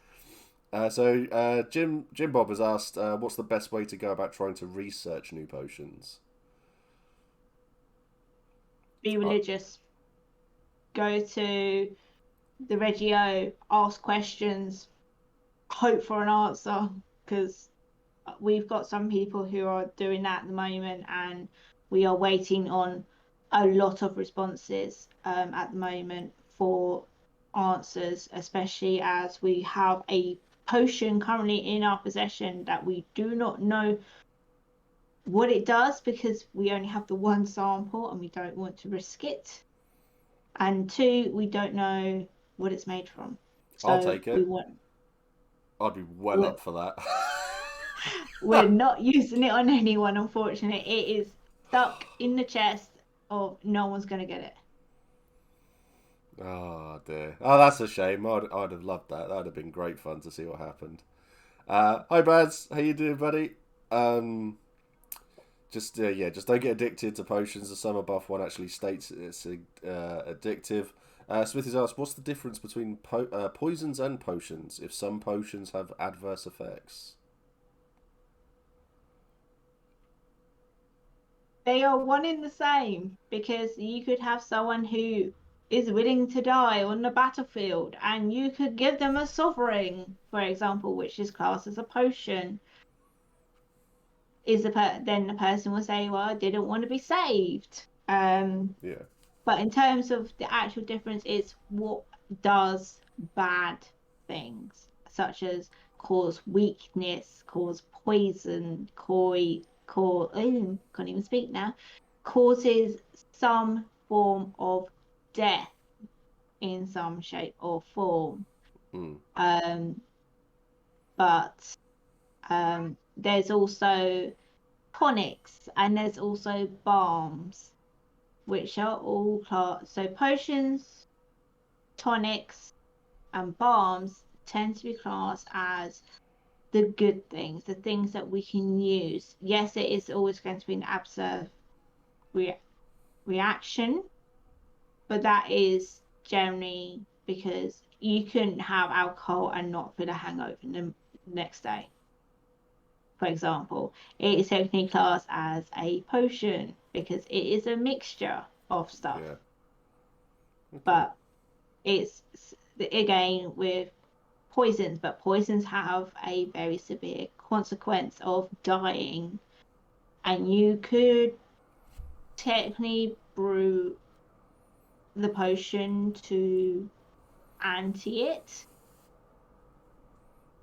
Jim Bob has asked, what's the best way to go about trying to research new potions? Be Uh, religious. Go to the Regio, ask questions, hope for an answer, because we've got some people who are doing that at the moment, and we are waiting on a lot of responses at the moment for answers, especially as we have a potion currently in our possession that we do not know what it does because we only have the one sample and we don't want to risk it. And two, we don't know what it's made from. I'll So take we it. want I'd be well we're, up for that. we're not using it on anyone, unfortunately. It is stuck in the chest of no one's gonna get it. Oh dear. Oh, that's a shame. I'd have loved that. That'd have been great fun to see what happened. Hi, Baz. How you doing, buddy? Just don't get addicted to potions. The summer buff one actually states it's addictive. Smithy's asked, what's the difference between poisons and potions? If some potions have adverse effects. They are one in the same because you could have someone who is willing to die on the battlefield and you could give them a sovereign, for example, which is classed as a potion. Then the person will say, well, I didn't want to be saved. Yeah. But in terms of the actual difference, it's what does bad things, such as cause weakness, cause poison, can't even speak now, causes some form of death in some shape or form. Mm. But there's also tonics and there's also balms, which are all class. So potions, tonics, and balms tend to be classed as the good things, the things that we can use. Yes, it is always going to be an adverse reaction, but that is generally because you couldn't have alcohol and not feel a hangover the next day. For example, it is technically classed as a potion because it is a mixture of stuff. Yeah. Okay. But it's again with poisons, but poisons have a very severe consequence of dying, and you could technically brew the potion to anti it,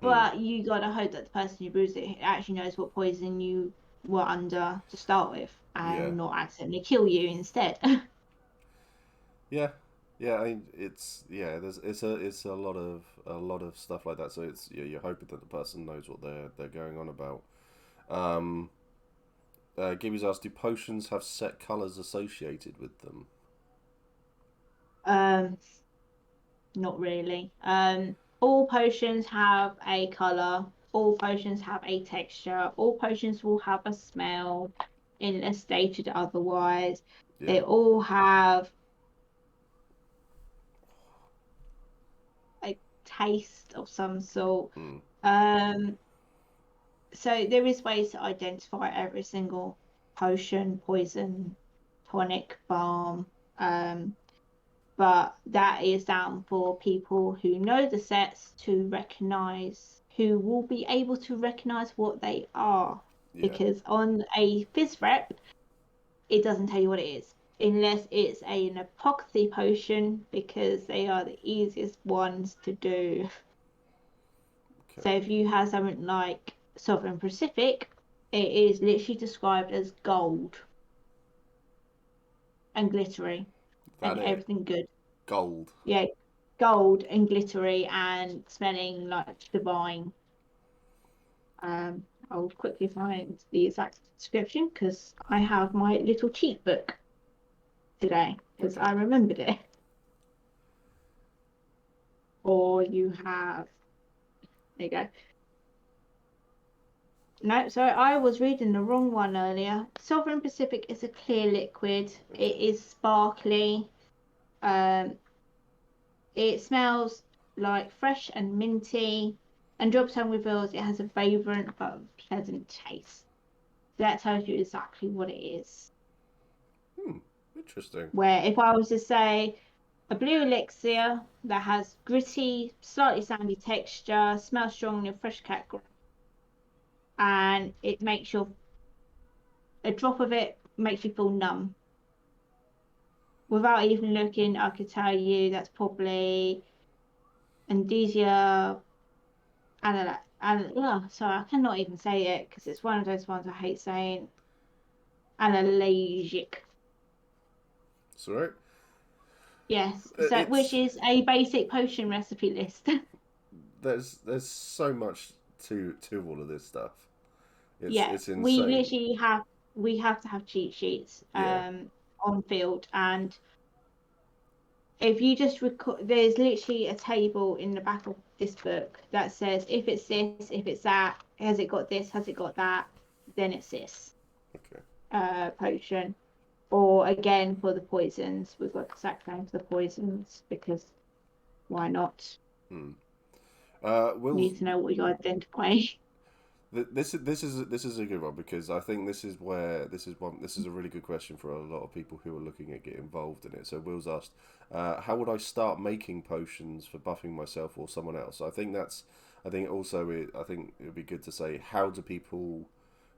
Mm. but you gotta hope that the person who brews it actually knows what poison you were under to start with Yeah. and not accidentally kill you instead. Yeah. Yeah, I mean, it's a lot of stuff like that. So you're hoping that the person knows what they're going on about. Gibby's asked, do potions have set colours associated with them? um Not really. All potions have a color. All potions have a texture. All potions will have a smell, unless stated otherwise. Yeah. They all have a taste of some sort. Mm. So there is ways to identify every single potion, poison, tonic, balm. But that is down for people who know the sets to recognize, who will be able to recognize what they are. Yeah. Because on a fizz rep, it doesn't tell you what it is, unless it's an apothecary potion, because they are the easiest ones to do. Okay. So if you have something like Sovereign Pacific, it is literally described as gold and glittery and everything good. Gold. Yeah, gold and glittery and smelling like divine. I'll quickly find the exact description because I have my little cheat book today because Okay. I remembered it. Or you have, there you go. No, sorry, I was reading the wrong one earlier. Sovereign Pacific is a clear liquid. It is sparkly. It smells like fresh and minty. And Drop Tongue reveals it has a vibrant but pleasant taste. That tells you exactly what it is. Interesting. Where if I was to say a blue elixir that has gritty, slightly sandy texture, smells strongly of fresh cat grass, and it makes a drop of it makes you feel numb. Without even looking, I could tell you that's probably Andesia. Sorry, I cannot even say it because it's one of those ones I hate saying. Analgesic. It's all right. Yes, so which is a basic potion recipe list. There's so much to all of this stuff. It's we insane. literally have to have cheat sheets on field, and if you just record, there's literally a table in the back of this book that says if it's this, if it's that, has it got this, has it got that, then it's this potion. Or again for the poisons, we've got the exact name for the poisons because why not? You need to know what you're identifying. This is a good one because I think this is a really good question for a lot of people who are looking at getting involved in it. So Will's asked, how would I start making potions for buffing myself or someone else? I think it would be good to say, how do people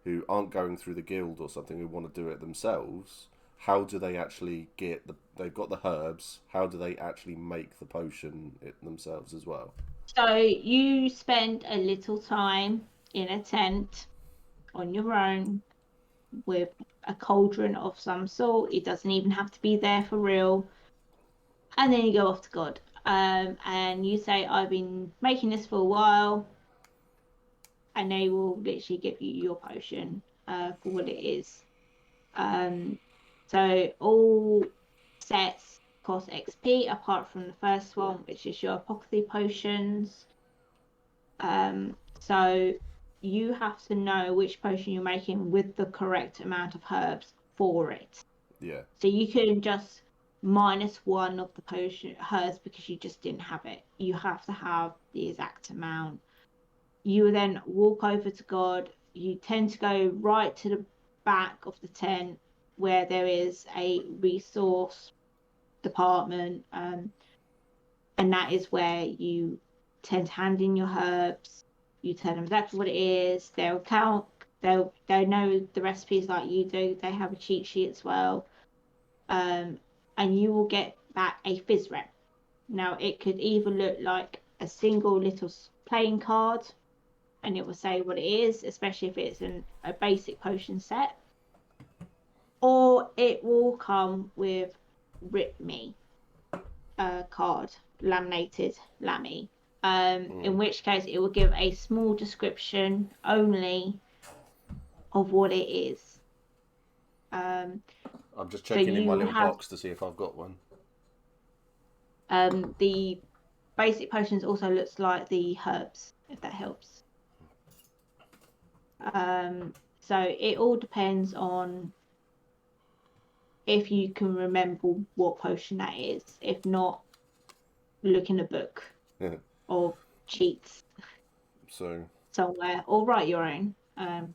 who aren't going through the guild or something who want to do it themselves, how do they actually they've got the herbs, how do they actually make the potion themselves as well? So you spend a little time in a tent on your own with a cauldron of some sort. It doesn't even have to be there for real. And then you go off to God. And you say, I've been making this for a while. And they will literally give you your potion for what it is. So all sets cost XP apart from the first one, which is your apothecary potions. So you have to know which potion you're making with the correct amount of herbs for it. Yeah. So you can just -1 of the potion herbs because you just didn't have it. You have to have the exact amount. You then walk over to God. You tend to go right to the back of the tent where there is a resource department, and that is where you tend to hand in your herbs. You tell them exactly what it is. They'll count. They'll know the recipes like you do. They have a cheat sheet as well, and you will get back a fizz rep. Now it could either look like a single little playing card, and it will say what it is, especially if it's a basic potion set, or it will come with Rip Me card, laminated lammy. In which case it will give a small description only of what it is. I'm just checking in my little box to see if I've got one. The basic potions also looks like the herbs, if that helps. So it all depends on if you can remember what potion that is. If not, look in a book or cheats somewhere, or write your own. I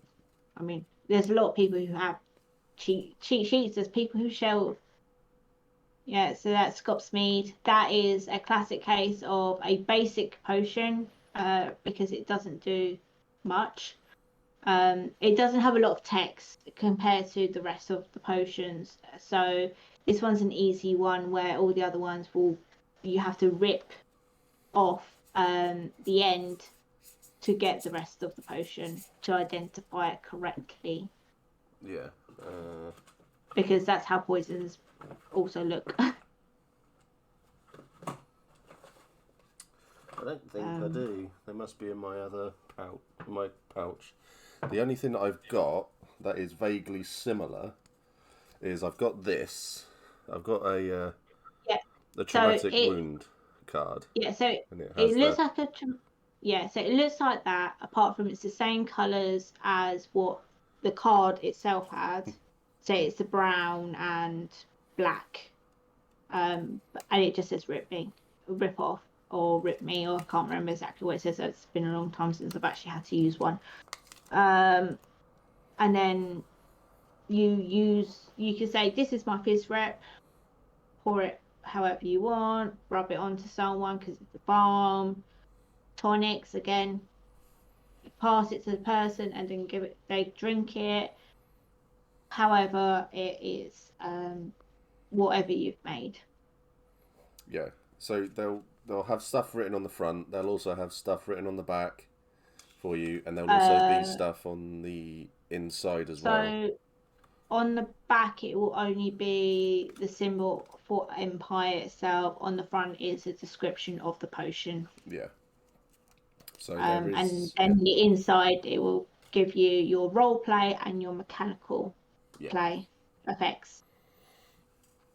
mean, there's a lot of people who have cheat sheets. There's people who shelve. Yeah, so that's Scott's Mead. That is a classic case of a basic potion because it doesn't do much. It doesn't have a lot of text compared to the rest of the potions. So this one's an easy one where all the other ones you have to rip off the end to get the rest of the potion to identify it correctly. Yeah. Because that's how poisons also look. I don't think I do. They must be in my other pouch. The only thing that I've got that is vaguely similar is I've got this. I've got the traumatic wound card. Yeah, so it looks like so it looks like that. Apart from it's the same colours as what the card itself had. So it's the brown and black, and it just says rip off. or rip me, or I can't remember exactly what it says. It's been a long time since I've actually had to use one. And then you can say, this is my fizz rep, pour it however you want, rub it onto someone because it's a balm. Tonics, again, pass it to the person and then they drink it. However, it is whatever you've made. Yeah. So they'll have stuff written on the front. They'll also have stuff written on the back for you, and there'll also be stuff on the inside as well. So on the back, it will only be the symbol for Empire itself. On the front is a description of the potion. Yeah. So and then the inside, it will give you your role play and your mechanical play effects.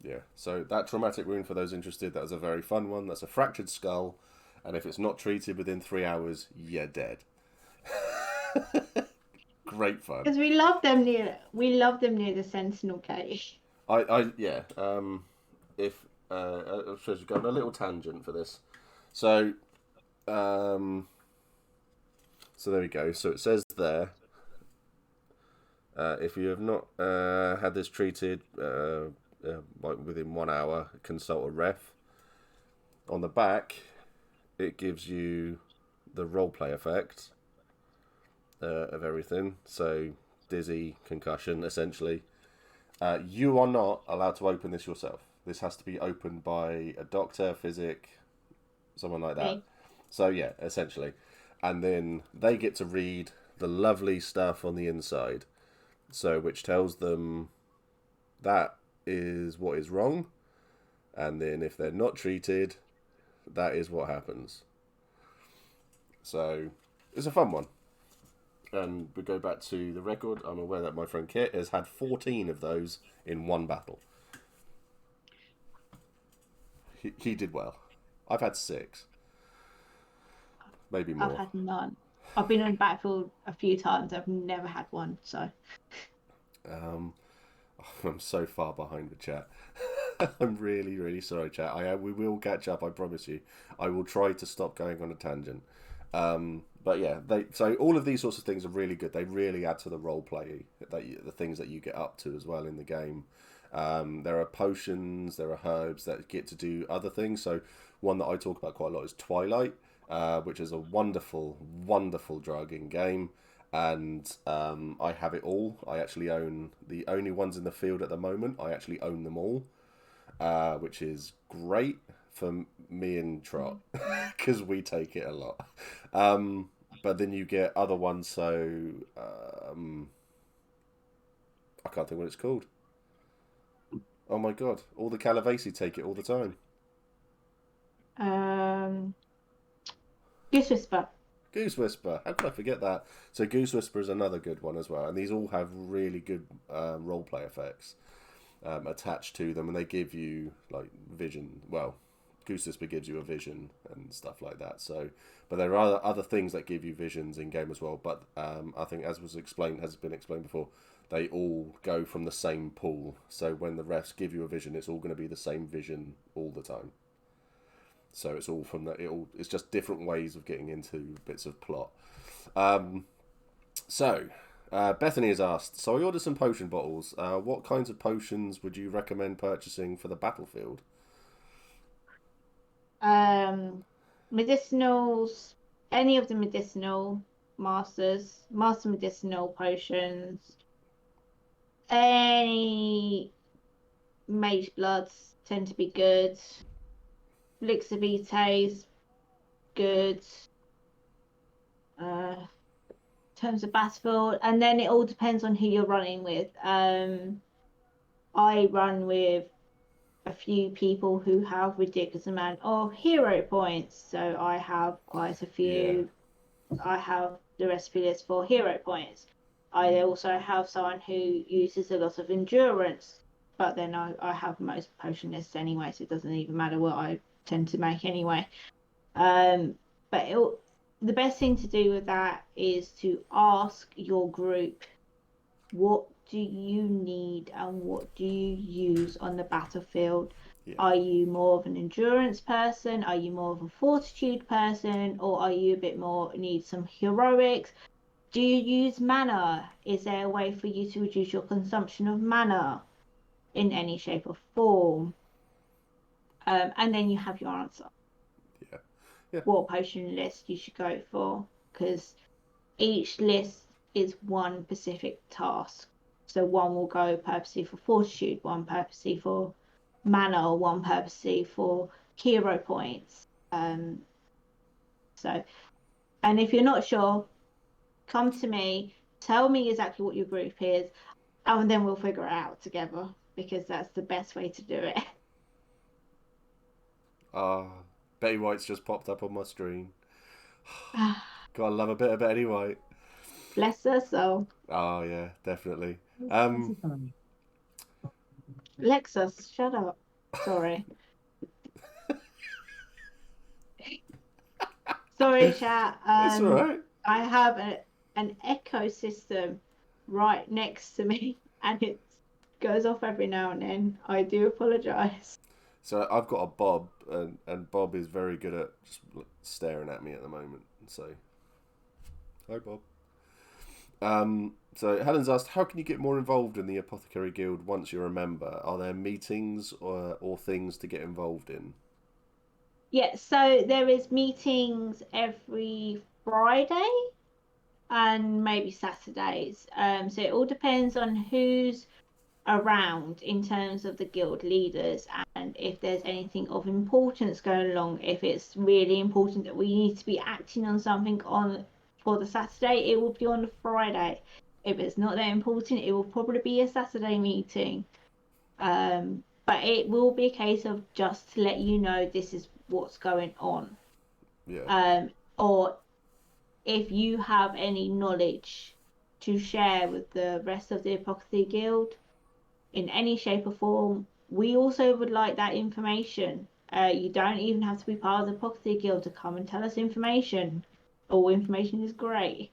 Yeah, so that traumatic wound, for those interested, that was a very fun one. That's a fractured skull, and if it's not treated within 3 hours, you're dead. Great fun. Because we love them near the Sentinel Gate. Yeah. If I'm supposed to go on a little tangent for this, so there we go. So it says there, if you have not had this treated like within 1 hour, consult a ref. On the back, it gives you the roleplay effect of everything. So dizzy, concussion, essentially. You are not allowed to open this yourself. This has to be opened by a doctor, physic, someone like that. Okay. So yeah, essentially. And then they get to read the lovely stuff on the inside. So which tells them that is what is wrong. And then if they're not treated, that is what happens. So it's a fun one. And we go back to the record. I'm aware that my friend Kit has had 14 of those in one battle. He did well. I've had 6. Maybe more. I've had none. I've been on battlefield a few times. I've never had one, so. I'm so far behind with chat. I'm really, really sorry, chat. We will catch up, I promise you. I will try to stop going on a tangent. But yeah, so all of these sorts of things are really good. They really add to the role play, the things that you get up to as well in the game. There are potions, there are herbs that get to do other things. So one that I talk about quite a lot is Twilight, which is a wonderful, wonderful drug in game. And I have it all. I actually own the only ones in the field at the moment. I actually own them all, which is great for me and Trot because we take it a lot. But then you get other ones. So I can't think what it's called. Oh my god! All the Calavasi take it all the time. Goose Whisper. Goose Whisper. How could I forget that? So Goose Whisper is another good one as well, and these all have really good roleplay effects attached to them, and they give you like vision. Well, Goose Whisper gives you a vision and stuff like that. So, but there are other things that give you visions in game as well. But I think, as has been explained before, they all go from the same pool. So when the refs give you a vision, it's all going to be the same vision all the time. So it's all from that. It's just different ways of getting into bits of plot. So Bethany has asked, so I ordered some potion bottles. What kinds of potions would you recommend purchasing for the battlefield? Medicinals, any of the medicinal master medicinal potions, any mage bloods tend to be good. Elixir Vitae's good. In terms of battlefield, and then it all depends on who you're running with. I run with a few people who have ridiculous amount of hero points, so I have quite a few. Yeah. I have the recipe list for hero points. I also have someone who uses a lot of endurance, but then I have most potion lists anyway, so it doesn't even matter what I tend to make anyway. But the best thing to do with that is to ask your group, what do you need and what do you use on the battlefield? Yeah. Are you more of an endurance person? Are you more of a fortitude person? Or are you a bit more need some heroics? Do you use mana? Is there a way for you to reduce your consumption of mana in any shape or form? And then you have your answer. Yeah. Yeah. What potion list you should go for, because each list is one specific task. So one will go purposely for fortitude, one purposely for mana, one purposely for hero points. So, and if you're not sure, come to me, tell me exactly what your group is, and then we'll figure it out together, because that's the best way to do it. Betty White's just popped up on my screen. Gotta love a bit of Betty White. Bless her soul. Oh yeah, definitely. Lexus, shut up. Sorry. Sorry, chat. It's all right. I have an ecosystem right next to me, and it goes off every now and then. I do apologise. So I've got a Bob, and Bob is very good at just staring at me at the moment. So, hi Bob. So Helen's asked, how can you get more involved in the Apothecary Guild once you're a member? Are there meetings or things to get involved in? Yeah, so there is meetings every Friday and maybe Saturdays. So it all depends on who's around in terms of the guild leaders, and if there's anything of importance going along. If it's really important that we need to be acting on something for the Saturday, it will be on the Friday. If it's not that important, it will probably be a Saturday meeting. But it will be a case of just to let you know this is what's going on. Yeah. Or if you have any knowledge to share with the rest of the Apothecary Guild in any shape or form, we also would like that information. You don't even have to be part of the Apothecary Guild to come and tell us information. All information is great.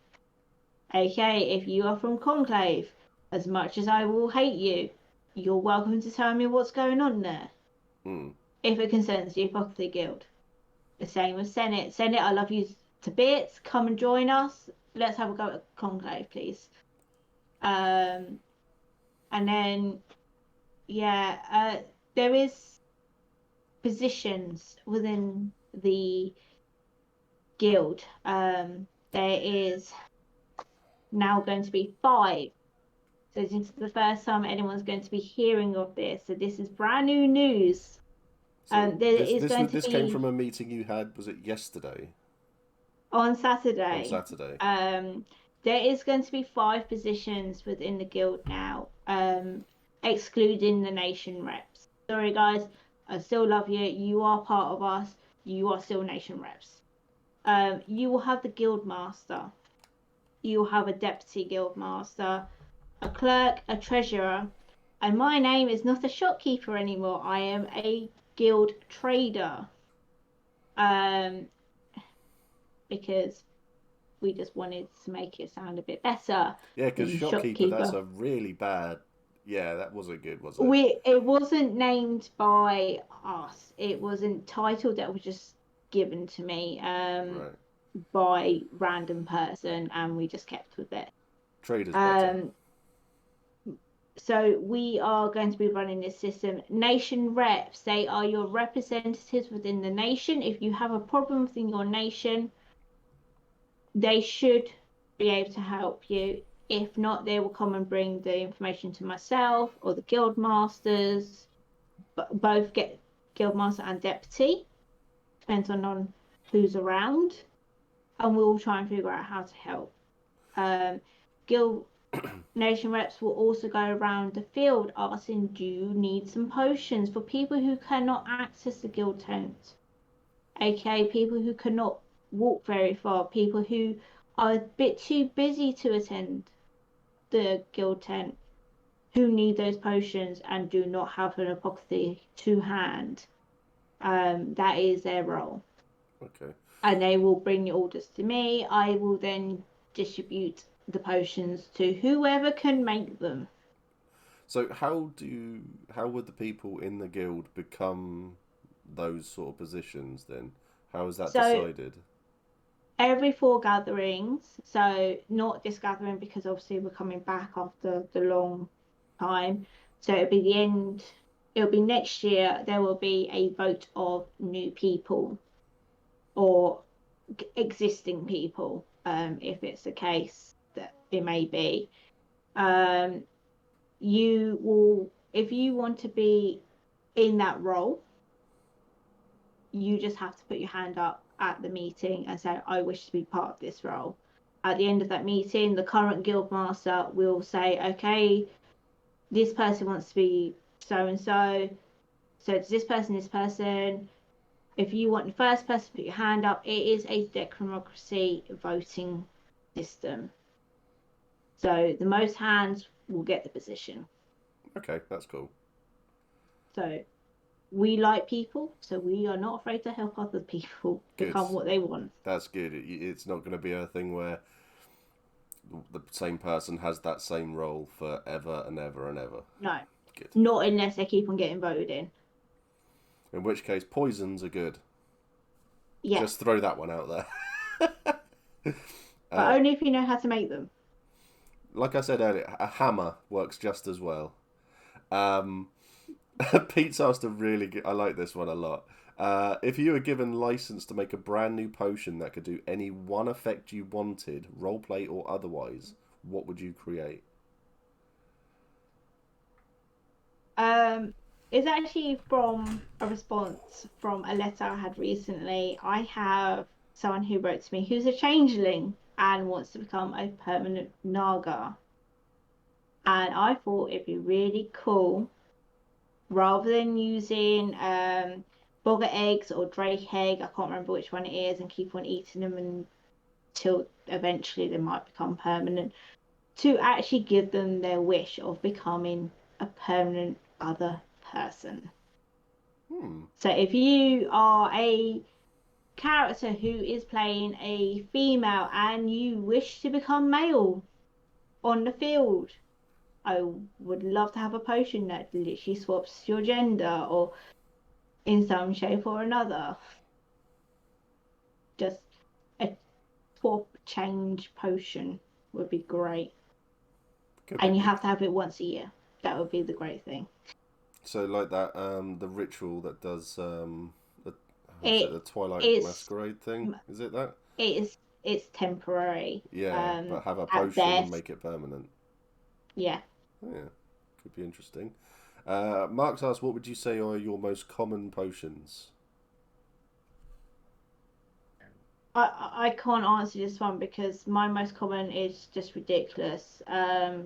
Okay, if you are from Conclave, as much as I will hate you, you're welcome to tell me what's going on there. If it concerns the Apothecary Guild. The same with Senate. Senate, I love you to bits. Come and join us. Let's have a go at Conclave, please. And then, yeah, there is positions within the guild. There is now going to be 5. So this is the first time anyone's going to be hearing of this. So this is brand new news. So this came from a meeting you had, was it yesterday? On Saturday. On Saturday. There is going to be 5 positions within the guild now, excluding the nation reps. Sorry guys, I still love you. You are part of us. You are still nation reps. You will have the guild master. You will have a deputy guild master, a clerk, a treasurer, and my name is not a shopkeeper anymore. I am a guild trader. Because we just wanted to make it sound a bit better. Yeah, because shopkeeper, that's a really bad. Yeah, that wasn't good, was it? It wasn't named by us. It wasn't titled. That was just given to me Right. by random person, and we just kept with it. Traders better. So we are going to be running this system. Nation reps, they are your representatives within the nation. If you have a problem within your nation, they should be able to help you. If not, they will come and bring the information to myself or the guild masters. Both get guild master and deputy, depends on who's around, and we'll try and figure out how to help. Guild nation reps will also go around the field asking, do you need some potions for people who cannot access the guild tent? Okay, people who cannot walk very far, people who are a bit too busy to attend the guild tent, who need those potions and do not have an apothecary to hand. That is their role. Okay. And they will bring the orders to me. I will then distribute the potions to whoever can make them. So how would the people in the guild become those sort of positions then? How is that So decided? every 4 gatherings, so not this gathering because obviously we're coming back after the long time. So it'll be next year, there will be a vote of new people or existing people, if it's the case that it may be. Um, you will, if you want to be in that role, you just have to put your hand up at the meeting and say, I wish to be part of this role. At the end of that meeting, the current guild master will say, okay, this person wants to be so and so. So it's this person. If you want the first person to put your hand up, it is a democracy voting system. So the most hands will get the position. Okay, that's cool. So we like people, so we are not afraid to help other people become what they want. That's good. It's not going to be a thing where the same person has that same role forever and ever and ever. No. Good. Not unless they keep on getting voted in. In which case, poisons are good. Yeah. Just throw that one out there. But only if you know how to make them. Like I said earlier, a hammer works just as well. Pete's asked a really good... I like this one a lot. If you were given license to make a brand new potion that could do any one effect you wanted, roleplay or otherwise, what would you create? It's actually from a response from a letter I had recently. I have someone who wrote to me who's a changeling and wants to become a permanent Naga. And I thought it'd be really cool, rather than using bogger eggs or drake egg, I can't remember which one it is, and keep on eating them until eventually they might become permanent, to actually give them their wish of becoming a permanent other person. So if you are a character who is playing a female and you wish to become male on the field, I would love to have a potion that literally swaps your gender or in some shape or another. Just a swap change potion would be great. And you have to have it once a year. That would be the great thing. So like that, the ritual that does the Twilight Masquerade thing, is it that? It's temporary. Yeah, but have a potion and make it permanent. Yeah. Yeah, could be interesting. Mark's asked, what would you say are your most common potions? I can't answer this one because my most common is just ridiculous.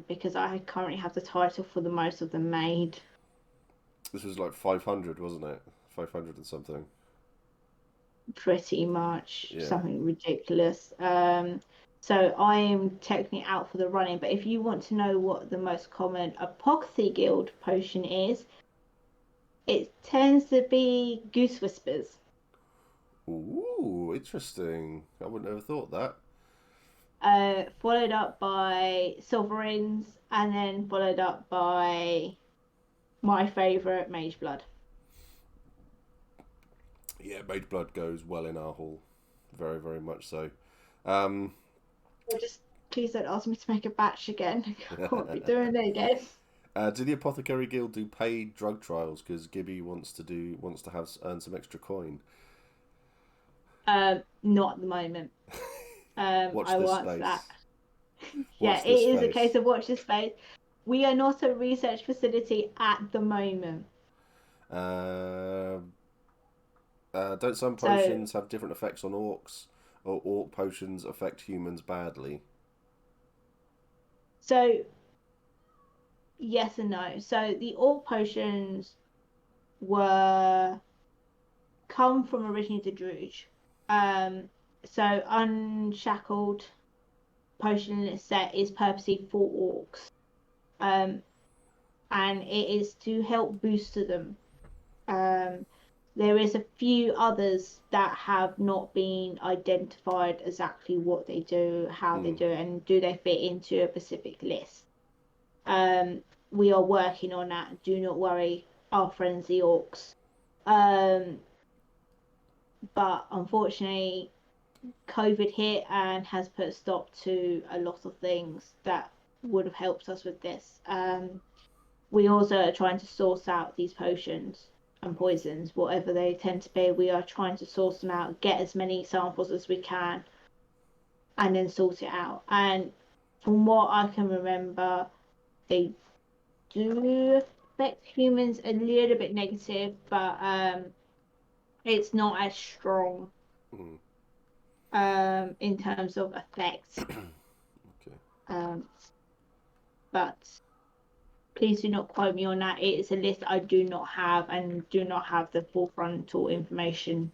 Because I currently have the title for the most of them made. This was like 500, wasn't it? 500 and something. Pretty much. Yeah. Something ridiculous. So I am technically out for the running, but if you want to know what the most common Apothecary Guild potion is, it tends to be Goose Whispers. Ooh, interesting. I wouldn't have thought that. Followed up by Silverins, and then followed up by my favourite, Mage Blood. Yeah, Mage Blood goes well in our hall. Very, very much so. Just please don't ask me to make a batch again. I can't be doing it again. Do the Apothecary Guild do paid drug trials? Because Gibby wants to earn some extra coin. Not at the moment. Watch I this want space. that. Yeah, it is a case of watch this space. We are not a research facility at the moment. Don't some potions have different effects on orcs, or orc potions affect humans badly? So, yes and no. So the orc potions come from originally the Druge. So Unshackled potion in its set is purposely for orcs. And it is to help boost them. There is a few others that have not been identified exactly what they do, how they do it, and do they fit into a specific list. we are working on that. Do not worry, our friends the orcs. But unfortunately, COVID hit and has put a stop to a lot of things that would have helped us with this. We also are trying to source out these potions and poisons, whatever they tend to be. We are trying to source them out, get as many samples as we can, and then sort it out. And from what I can remember, they do affect humans a little bit negative, but it's not as strong in terms of effects. Okay. But please do not quote me on that. It is a list I do not have and do not have the full frontal information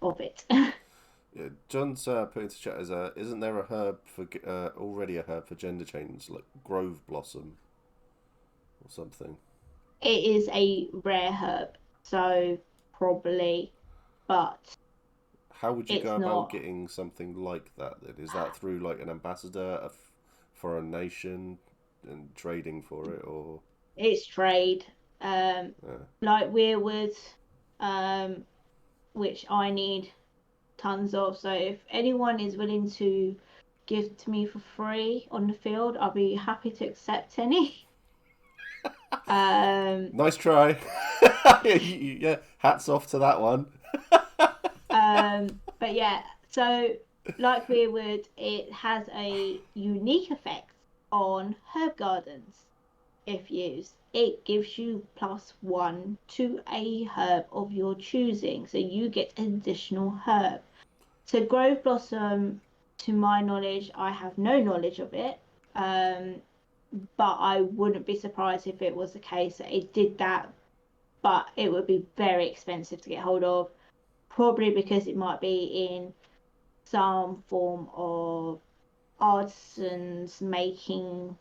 of it. Yeah, John's put into chat as isn't there a herb for already a herb for gender change, like Grove Blossom or something? It is a rare herb, so probably, but How would you it's go about not. getting something like that then? Is that through like an ambassador, a foreign nation, and trading for it, or? It's trade. Yeah. Like Weirwood, which I need tons of. So if anyone is willing to give to me for free on the field, I'll be happy to accept any. Nice try. Yeah, hats off to that one. But yeah, so like Weirwood, it has a unique effect on herb gardens if used. It gives you +1 to a herb of your choosing, so you get an additional herb. So Grove Blossom, to my knowledge, I have no knowledge of it, but I wouldn't be surprised if it was the case that it did that, but it would be very expensive to get hold of, probably because it might be in some form of artisans making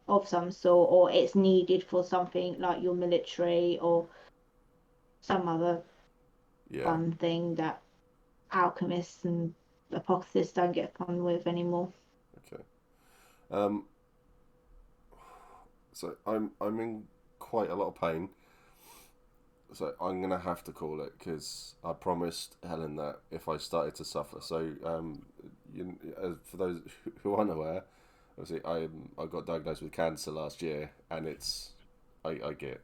of some sort, or it's needed for something like your military or some other fun thing that alchemists and apothecarists don't get fun with anymore. Okay. So I'm in quite a lot of pain. So I'm gonna have to call it because I promised Helen that if I started to suffer. So for those who aren't aware, obviously I got diagnosed with cancer last year, and I get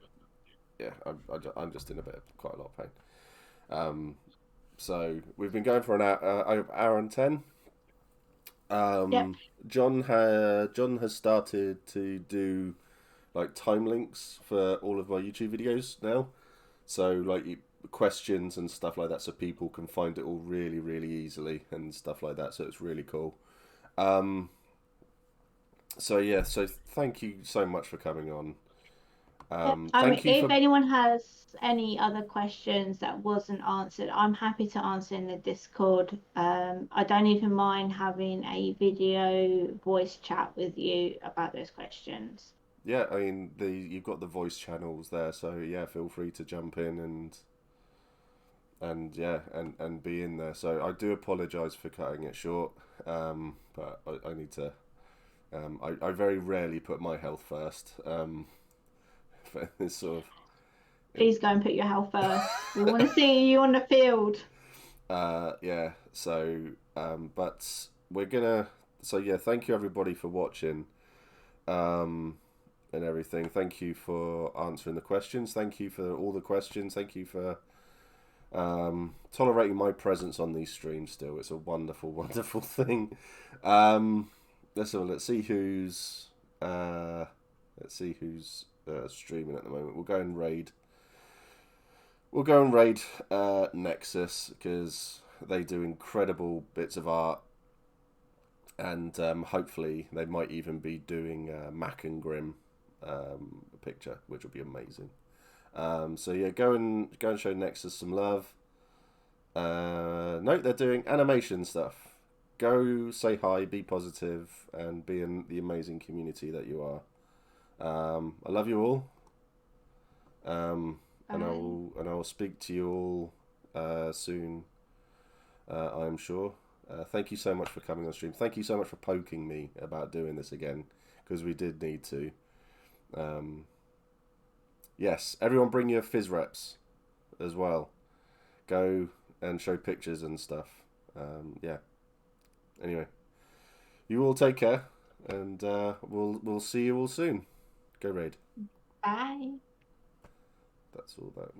I'm just in quite a lot of pain. So we've been going for an hour and 10. Yep. John has started to do like time links for all of my YouTube videos now. So like questions and stuff like that, so people can find it all really, really easily and stuff like that. So it's really cool. So yeah, so thank you so much for coming on. Thank you if for anyone has any other questions that wasn't answered, I'm happy to answer in the Discord. I don't even mind having a video voice chat with you about those questions. Yeah, I mean you've got the voice channels there, so yeah, feel free to jump in and yeah, and be in there. So I do apologise for cutting it short, but I need to. I very rarely put my health first. For this sort of. Please go and put your health first. We want to see you on the field. Yeah. So, but we're gonna. So yeah, thank you everybody for watching. And everything. Thank you for answering the questions. Thank you for all the questions. Thank you for tolerating my presence on these streams still. It's a wonderful, wonderful thing. Let's see who's streaming at the moment. We'll go and raid Nexus because they do incredible bits of art, and hopefully they might even be doing Mac and Grim picture, which will be amazing. So yeah, go and show Nexus some love. No, they're doing animation stuff. Go say hi, be positive, and be in the amazing community that you are. I love you all. And I will speak to you all soon. I'm sure. Thank you so much for coming on stream. Thank you so much for poking me about doing this again, because we did need to. Yes, everyone bring your phys reps as well. Go and show pictures and stuff. Yeah. Anyway, you all take care, and we'll see you all soon. Go raid. Bye. That's all that.